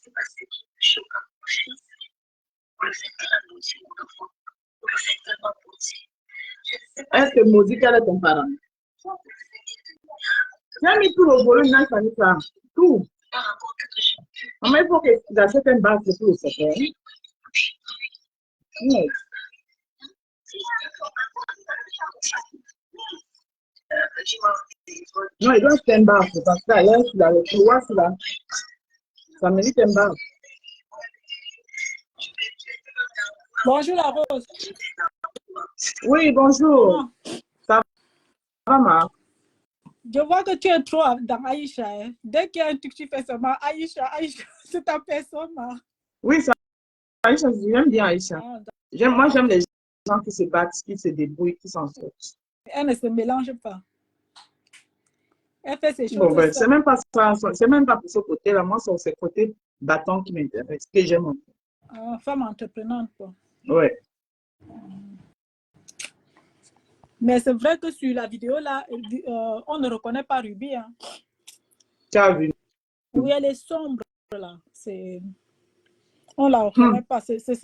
sais pas ce qui me choque à mon fils. On le fait tellement maudit, mon enfant. On le fait tellement maudit. Est-ce que maudit qu'elle est ton parent? J'ai mis tout le volume dans sa vie, ça. Tout. Mais il faut que tu achètes un bas pour le secteur. Oui. Non, il doit acheter un bas parce que là, le couloir, ça mérite un bas. Bonjour la Rose. Oui, bonjour. Ça va, Marc? Je vois que tu es trop dans Aïcha. Hein. Dès qu'il y a un truc, tu fais seulement Aïcha, Aïcha, c'est ta personne, Marc. Oui, ça, Aïcha, j'aime bien Aïcha. Moi, j'aime les gens qui se battent, qui se débrouillent, qui s'en sortent. Elle ne se mélange pas. Elle fait ses choses. Bon, ben, c'est même pas ça, c'est même pas pour ce côté-là. Moi, c'est ce côté bâton qui m'intéresse, que j'aime. Femme entreprenante, quoi. Oui. Mais c'est vrai que sur la vidéo, là, on ne reconnaît pas Ruby. Hein. Tu as vu? Oui, elle est sombre, là. On ne la reconnaît pas.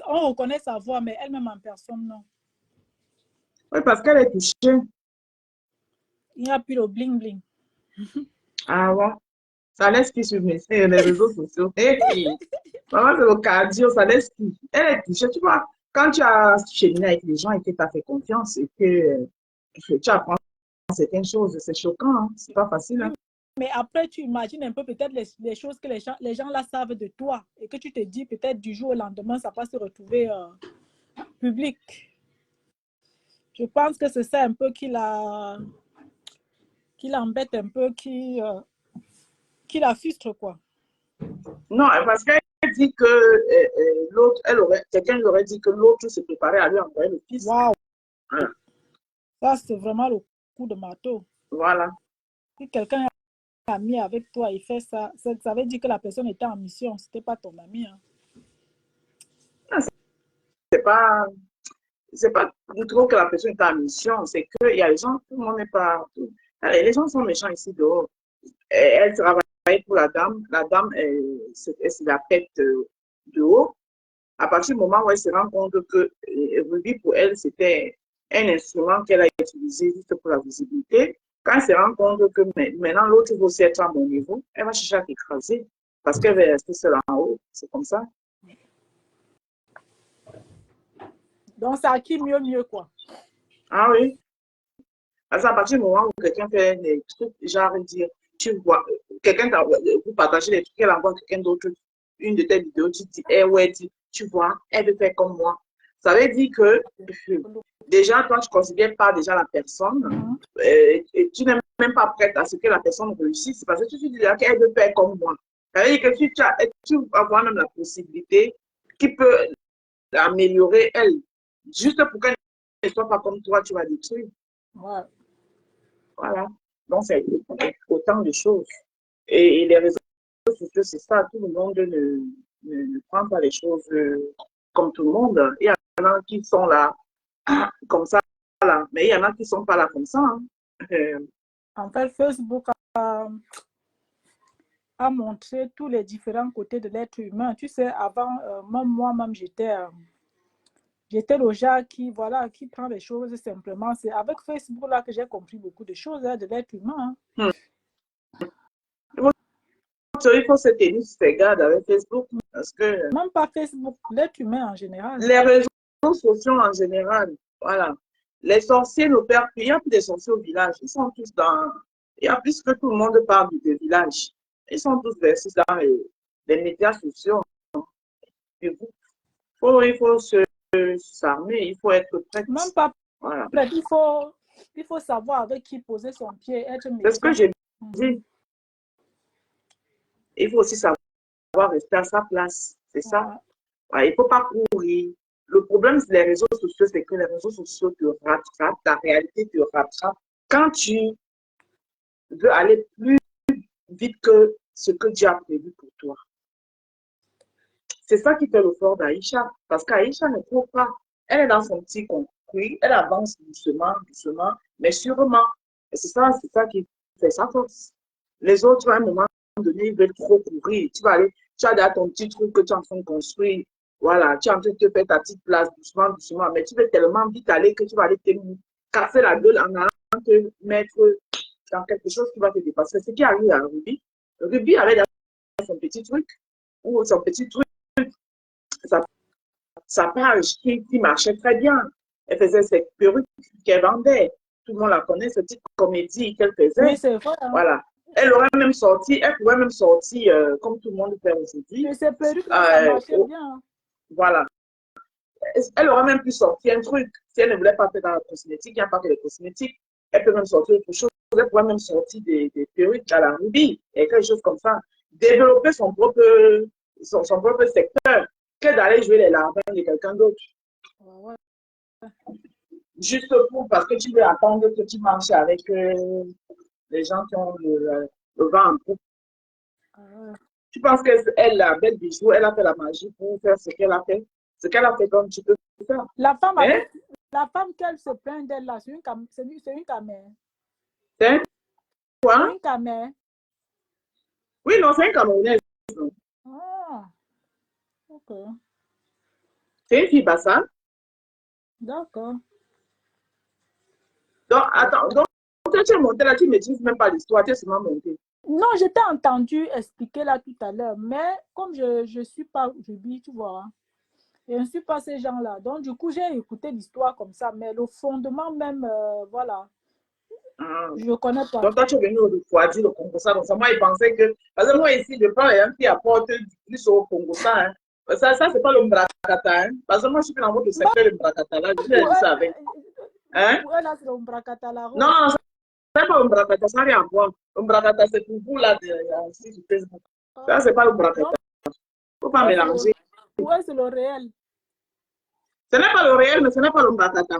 On reconnaît sa voix, mais elle-même en personne, non. Oui, parce qu'elle est touchée. Il n'y a plus le bling-bling. Ah ouais. Ça laisse qui sur les réseaux sociaux. Maman, c'est le cardio, ça laisse qui. Elle est touchée. Tu vois, quand tu as cheminé avec les gens et que tu as fait confiance et que tu apprends certaines choses, c'est choquant. Hein? C'est pas facile. Hein? Mais après, tu imagines un peu peut-être les choses que les gens là savent de toi et que tu te dis peut-être du jour au lendemain, ça va se retrouver public. Je pense que c'est ça un peu qui l'embête un peu, qui la frustre, quoi. Non, parce qu'elle dit que l'autre, quelqu'un lui aurait dit que l'autre se préparait à lui envoyer le fils. Waouh! Voilà. Ça, c'est vraiment le coup de marteau. Voilà. Si quelqu'un est ami avec toi, il fait ça, ça veut dire que la personne était en mission, c'était pas ton ami. Hein. C'est pas du tout que la personne est en mission, c'est qu'il y a les gens, tout le monde n'est pas. Les gens sont méchants ici dehors. Elle travaille pour la dame c'est la tête de haut. À partir du moment où elle se rend compte que Ruby, pour elle, c'était un instrument qu'elle a utilisé juste pour la visibilité, quand elle se rend compte que maintenant l'autre veut aussi être à mon niveau, elle va chercher à t'écraser parce qu'elle va rester seule en haut. C'est comme ça. Donc, c'est à qui mieux, quoi. Ah oui. Parce qu'à partir du moment où quelqu'un fait des trucs, genre dire, tu vois, quelqu'un vous partagez des trucs, elle envoie quelqu'un d'autre, une de tes vidéos, tu dis, ouais, tu vois, elle veut faire comme moi. Ça veut dire que déjà, toi, tu ne considères pas déjà la personne, et tu n'es même pas prête à ce que la personne réussisse, parce que tu te dis qu'elle veut faire comme moi. Ça veut dire que si tu avoir même la possibilité qui peut améliorer elle, juste pour qu'elle ne soit pas comme toi, tu vas détruire. Ouais. Voilà. Donc, c'est autant de choses. Et les réseaux sociaux, c'est ça. Tout le monde ne prend pas les choses comme tout le monde. Et en a qui sont là, comme ça, là. Mais il y en a qui ne sont pas là comme ça. Hein. En fait, Facebook a montré tous les différents côtés de l'être humain. Tu sais, avant, moi-même, j'étais le genre qui, voilà, qui prend les choses simplement. C'est avec Facebook là que j'ai compris beaucoup de choses hein, de l'être humain. Hein. Il faut se tenir sur ses gardes avec Facebook. Parce que, même pas Facebook, l'être humain en général. Les réseaux sociaux en général, voilà. Les sorciers n'opèrent plus. Il n'y a plus de sorciers au village. Ils sont tous dans... Il y a plus que tout le monde parle du village. Ils sont tous versés dans les médias sociaux. Il faut s'armer, il faut être prêt. Même pas voilà. prêt. Il faut savoir avec qui poser son pied, être méfiant. C'est ce que j'ai dit. Il faut aussi savoir rester à sa place. C'est ça. Ouais, il ne faut pas courir. Le problème, c'est les réseaux sociaux, c'est que les réseaux sociaux te rattrapent, ta réalité te rattrape. Quand tu veux aller plus vite que ce que Dieu a prévu pour toi. C'est ça qui fait le fort d'Aïcha. Parce qu'Aïcha ne court pas. Elle est dans son petit concret. Elle avance doucement, doucement, mais sûrement. Et c'est ça qui fait sa force. Les autres, à un moment donné, ils veulent trop courir. Tu as déjà ton petit truc que tu es en train de construire. Voilà, tu es en train de te faire ta petite place doucement, doucement. Mais tu veux tellement vite aller que tu vas aller te casser la gueule en allant te mettre dans quelque chose qui va te dépasser. C'est ce qui arrive à Ruby. Ruby avait son petit truc, ou son petit truc, sa page qui marchait très bien. Elle faisait ses perruques qu'elle vendait. Tout le monde la connaît, cette petite comédie qu'elle faisait. Oui, c'est vrai. Hein. Voilà. Elle pourrait même sortir comme tout le monde fait aujourd'hui. Mais ces perruques, ça marchait bien. Voilà. Elle aurait même pu sortir un truc. Si elle ne voulait pas faire dans la cosmétique, il n'y a pas que les cosmétiques. Elle peut même sortir autre chose. Elle pourrait même sortir des perruques à la Ruby et quelque chose comme ça. Développer son propre secteur que d'aller jouer les larbins de quelqu'un d'autre. Ouais. Juste parce que tu veux attendre que tu marches avec les gens qui ont le vent en poupe. Tu penses qu'elle, la belle bijou, elle a fait la magie pour faire ce qu'elle a fait? Ce qu'elle a fait comme tu peux faire. La femme qu'elle se plaint d'elle là, c'est une camère. C'est quoi? C'est une camère. Oui, non, c'est une Camerounaise. Ah, ok. C'est une fille Bassa. D'accord. Donc, attends, donc, quand tu es monté là, tu ne maîtrises même pas l'histoire, tu es seulement monté. Non, je t'ai entendu expliquer là tout à l'heure, mais comme je ne suis pas Ruby, tu vois, je ne suis pas ces gens-là. Donc, du coup, j'ai écouté l'histoire comme ça, mais le fondement même, voilà, je ne connais pas. Donc, toi, tu es venu au refroidi, le Congo, ça. Donc, moi, il pensait que. Parce que moi, ici, je prends les gens qui apportent plus au Congo, ça. Hein. Ça, c'est pas le Mbrakata. Hein. Parce que moi, je suis dans votre secteur, le Mbrakata. Là, je vais dire ça avec. Hein? Pour elle, là, c'est le Mbrakata là. Non, c'est pas le Mbrakata, ça n'a rien à voir. Le Mbrakata, c'est pour vous, là, sur Facebook. Ça, c'est pas le Mbrakata. Il ne faut pas mélanger. Pour elle, c'est le réel. Ce n'est pas le réel, mais ce n'est pas le Mbrakata.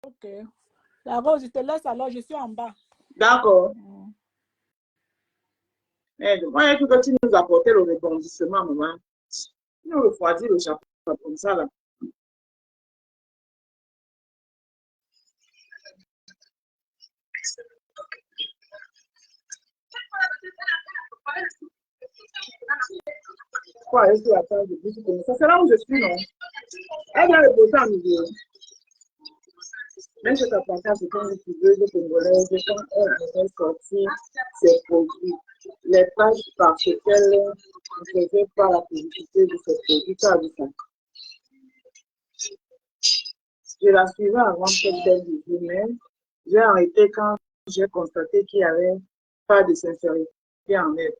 Ok. La Rose, je te laisse alors, je suis en bas. D'accord. Moi, il faut que tu nous apportes le rebondissement, maman. Nous refroidir le chapeau comme ça, là. Quoi, est-ce que la table de bouche comme ça? C'est là où je suis, non? Elle va le poser en milieu. Même si tu as pensé à ce qu'on utilise de congolaises, quand elle avait sorti ses produits, les pages parce qu'elle ne faisait pas la publicité de ses produits, tu as vu ça? Je la suivais avant qu'elle dise, mais j'ai arrêté quand j'ai constaté qu'il n'y avait pas de sincérité en elle.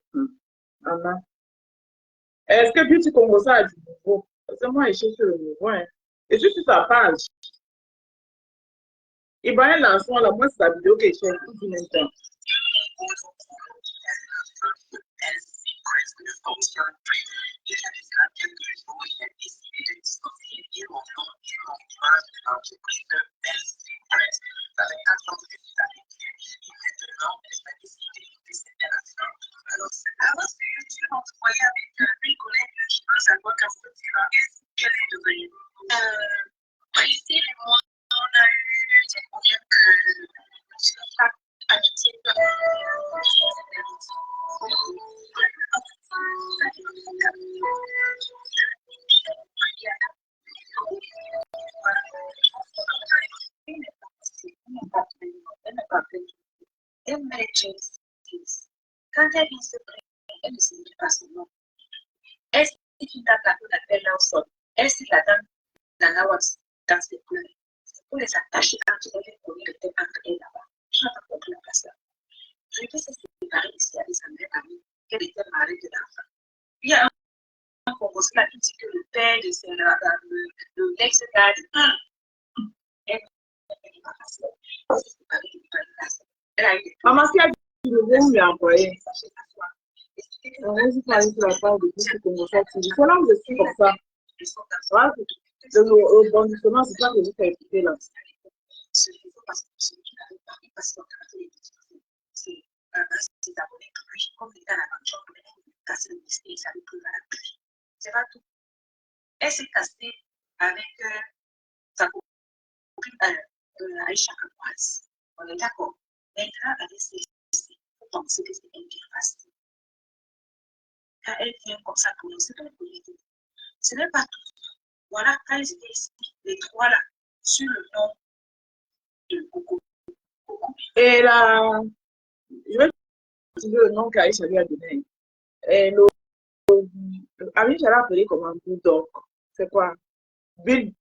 Est-ce que Beauty Congo ça a du nouveau? Parce que moi, je cherche le nouveau. Hein. Et juste sur sa page. Il va y avoir l'enfant là, moi, c'est sa vidéo que je cherche tout le temps. met James, quand elle vient se plaindre, elle ne se dit pas son nom. Est-ce que tu tapes la l'appel là au sol? Est-ce que la dame Nana Watts dans ses pleurs? C'est pour les attacher entre elle et pour le thème entre elle là-bas. Je n'ai pas compris la place là. Je vais se séparer ici avec sa mère amie, qu'elle était mariée de l'enfant. Il y a un Congo là qui dit que le père de l'ex-gars elle n'est pas facile. Elle s'est séparée de l'enfant. Elle a eu des Maman, si elle dit le bon, lui a envoyé. On va juste aller sur la page de tout ce qu'on va faire. C'est là où je suis comme ça. Le rebondissement, c'est ça que je fais écouter là. Ce qu'il faut parce que celui qui n'avait pas, il passe son temps à faire les petits trucs. C'est ses abonnés que lui, comme il est dans la voiture, il a cassé le disque et ça lui prouve à la pluie. C'est pas tout. Elle s'est cassée avec sa copine Aïcha Akwaz. On est d'accord. Maintenant, avec ses pour penser que c'est elle qui est facile. Quand elle vient comme ça pour nous, c'est pas une politique. Ce n'est pas tout. Voilà, quand ils étaient ici, les trois là, sur le nom de Coco. Et là, je vais te dire le nom qu'Aïcha lui a donné. Et Aïcha l'a appelé comme bulldog. C'est quoi? Bulle.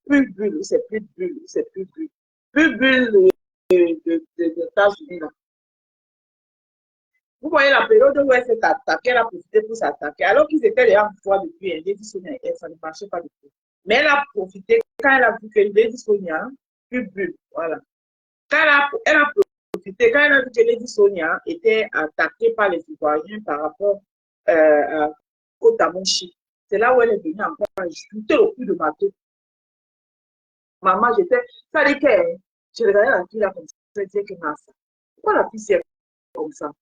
Plus bulle, c'est plus bulle, c'est plus bulle. Plus bulle des États-Unis là. Vous voyez la période où elle s'est attaquée, elle a profité pour s'attaquer. Alors qu'ils étaient déjà en foi depuis, Lady Sonia et elle, ça ne marchait pas du tout. Mais elle a profité quand elle a vu que Lady Sonia, plus bulle, voilà. Quand elle a profité, quand elle a vu que Lady Sonia était attaquée par les Ivoiriens par rapport à Kotamonchi, c'est là où elle est venue encore ajouter au coup de bateau. Maman, ça dit que je regardais la fille là comme ça, je disais que Massa, pourquoi la fille c'est comme ça?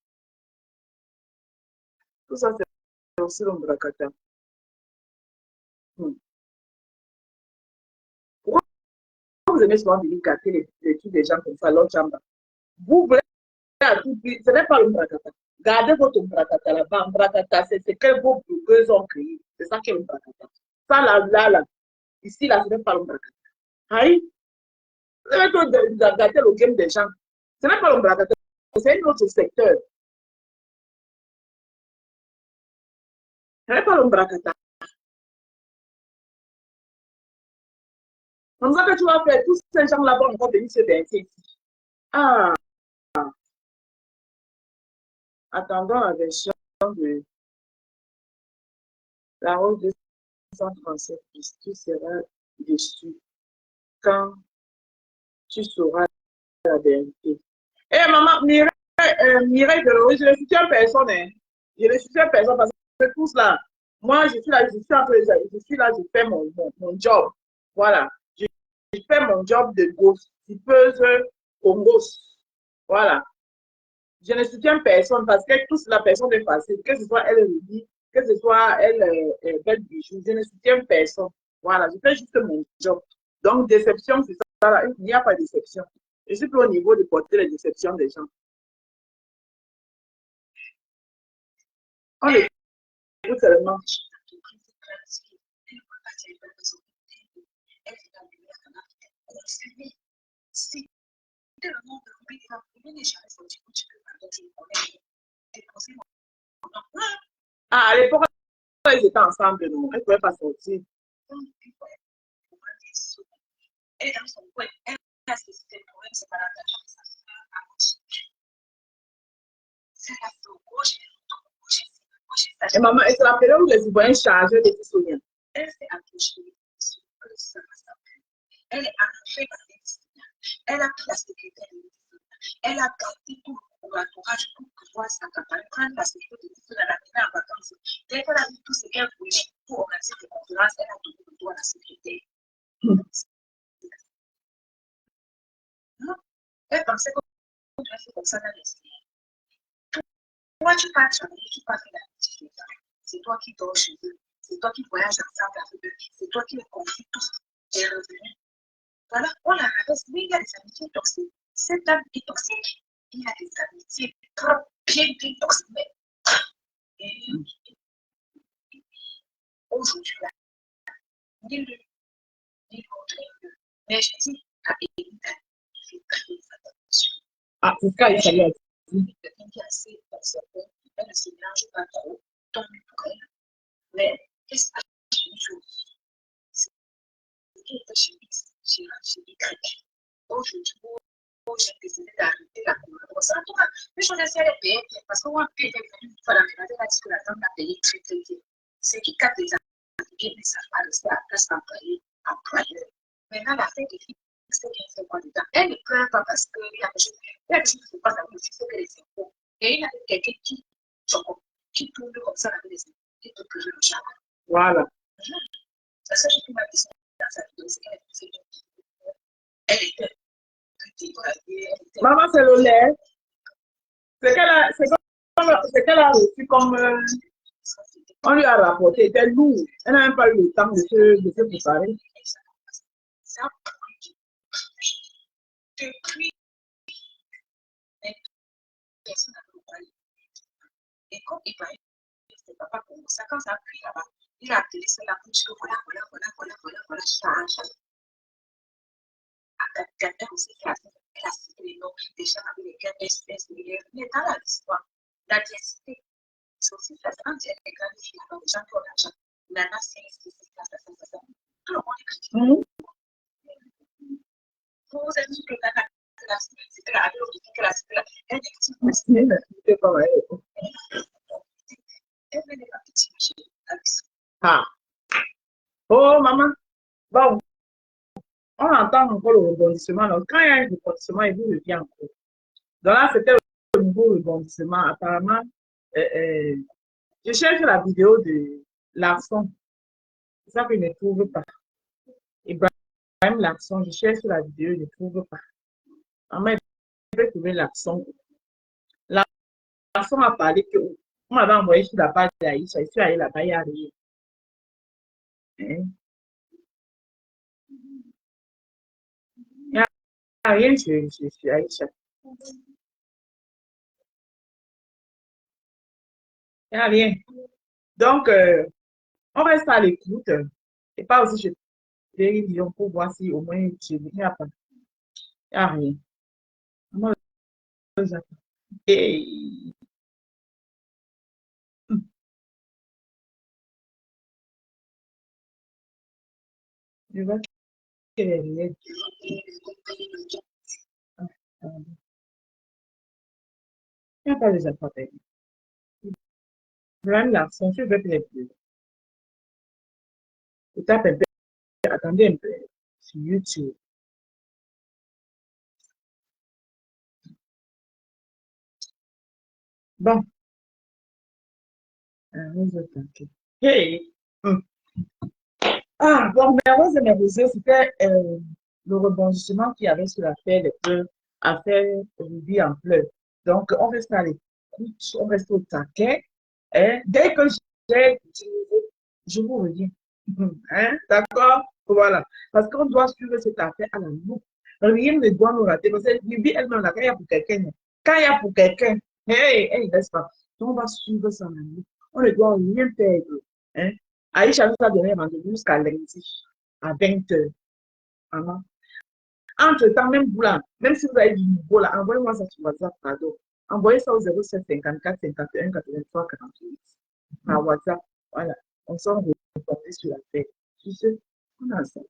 Tout ça, c'est aussi l'ombre de Kata. Pourquoi vous aimez souvent venir gâter les trucs des gens comme ça, l'autre chambre? Vous voulez à tout prix, ce n'est pas l'ombre de Kata. Gardez votre ombre de Kata là-bas. Ombre de Kata, c'est ce que vos blogueuses ont créé. C'est ça qui est l'ombre de Kata. Ça là, ici, là, ce n'est pas l'ombre de Kata. Aïe, vous avez gâter le game des gens. Ce n'est pas l'ombre de Kata, c'est un autre secteur. Ce n'est pas l'ombre de Kata. Comme ça que tu vas faire, tous ces gens là-bas encore venir se verser ici. Ah, attendons la version de la rose 237, tu seras déçu quand tu sauras la vérité. Eh maman, Mireille de je ne soutiens personne. Hein. Je ne soutiens personne parce que tous là, moi je suis là, je suis là, je fais mon job. Voilà. Je fais mon job de gossipeuse congos. Voilà. Je ne soutiens personne parce que toute la personne est facile, que ce soit elle Ruby, que ce soit elle Belle Bijou, je ne soutiens personne. Voilà, je fais juste mon job. Donc, déception, c'est ça là. Il n'y a pas de déception. Je suis plus au niveau de porter les déceptions des gens. On écoute seulement. Ah, à l'époque, ils étaient ensemble, non? Elles ne pouvaient pas sortir. Elle est dans son coin. Elle a ce problème, c'est pas l'attachement, c'est la gauche. Et maman, et c'est la période où les Ivoiriens chargeaient des souvenirs. Elle s'est accouchée. Elle est entrée dans les souvenirs. Elle a pris la sécurité de l'État. Elle a gardé tout l'entourage pour pouvoir s'accaparer, prendre la sécurité de l'État, la mener en vacances. Dès qu'elle a vu tout ce qu'elle voulait pour organiser des conférences, elle a donné le droit à la sécurité. Non, elle pensait qu'on devait faire comme ça dans les Toi, tu pars travailler, tu pars faire la petite. C'est toi qui dors chez eux. C'est toi qui voyages ensemble avec eux. C'est toi qui les confies tous tes revenus. Voilà, on la rabaisse. Mais il y a des amitiés toxiques. Cette dame est toxique. Il y a des amitiés trop bien toxiques. Et aujourd'hui, là, ni l'une ni l'autre. Mais je dis à Elita, il fait très attention. Ah, c'est ce qu'Aïcha lui a dit. Quelqu'un qui est assez observé, elle ne se mélange pas trop, tant mieux pour elle. Mais qu'est-ce que c'est une chose? C'est qui était chez les Grecs. Aujourd'hui, j'ai décidé d'arrêter la collaboration. En tout cas, je choisissais les pays parce qu'on a payé une fois la ménage, elle a dit que la dame a payé très très bien. C'est qui capte les Africains ne savent pas rester à place employeur. Maintenant, la fête des filles, c'est bien fait quoi dedans. Elle ne pleure pas parce qu'il y a des choses. Il y a des choses qui ne faut pas savoir aussi, c'est que les impôts. Et il y a quelqu'un qui tourne comme ça avec les impôts, qui peut pleurer le chagrin. Voilà. La seule chose qui m'a dit dans sa vidéo, c'est qu'elle était Maman, c'est le lait. C'est qu'elle a reçu comme on lui a rapporté, était lourd. Elle n'a même pas eu le temps de se préparer. Depuis, personne n'a compris. Et comme il paraît que c'était papa pour ça, quand ça a pris là-bas, il a appelé ça la bouche que voilà, charge. Quelqu'un aussi qui a cité les noms des gens avec lesquels mais dans la histoire, la diversité, c'est aussi fait quand il y a des grandes filles avec des gens qui ont l'argent. Maintenant, c'est ça. Tout le monde est critique. Vous êtes sûr que la c'était la classe, elle est pas vrai. Ah. Oh, maman. Bon, on entend encore le rebondissement. Donc, quand il y a un rebondissement, il vous revient encore. Donc là, c'était le nouveau rebondissement. Apparemment, je cherche la vidéo de Larson. C'est ça que je ne trouve pas. Ibrahim Larson, je cherche la vidéo, je ne trouve pas. Maman, je vais trouver Larson. Larson a parlé que on m'avait envoyé sur la page d'Aïcha. Je suis allée là-bas, il n'y a rien. Hein? Il n'y a rien sur Aïcha. Il n'y a rien. Donc, on reste à l'écoute. Et pas aussi chez Lyon pour voir si au moins il n'y a pas. Il n'y a rien. Moi, j'attends. Et je vois qu'elle est laide. Il n'y a pas de appels. Vraiment, là, son fils veut plus. Il tape un peu. Attendez un peu. Sur YouTube. Bon. Hey! Ah, bon, merveilleuse et merveilleuse, c'était le rebondissement qu'il y avait sur l'affaire Ruby en pleurs. Donc, on reste à l'écoute, on reste au taquet. Et dès que j'ai du nouveau, je vous reviens. Hein? D'accord? Voilà. Parce qu'on doit suivre cette affaire à la loupe. Rien ne doit nous rater. Parce que Ruby, elle-même, là, quand il y a pour quelqu'un, quand il y a pour quelqu'un, hey, hey, n'est-ce pas? Donc, on va suivre ça à la loupe. On ne doit rien perdre. Hein? Aïcha nous a donné rendez-vous jusqu'à lundi à 20h. Entre-temps, même vous là, même si vous avez du nouveau là, envoyez-moi ça sur WhatsApp, pardon. Envoyez ça au 07 54 51 83 48 par WhatsApp. Voilà. On s'en reporter sur la fête. Tu sais, on a ça.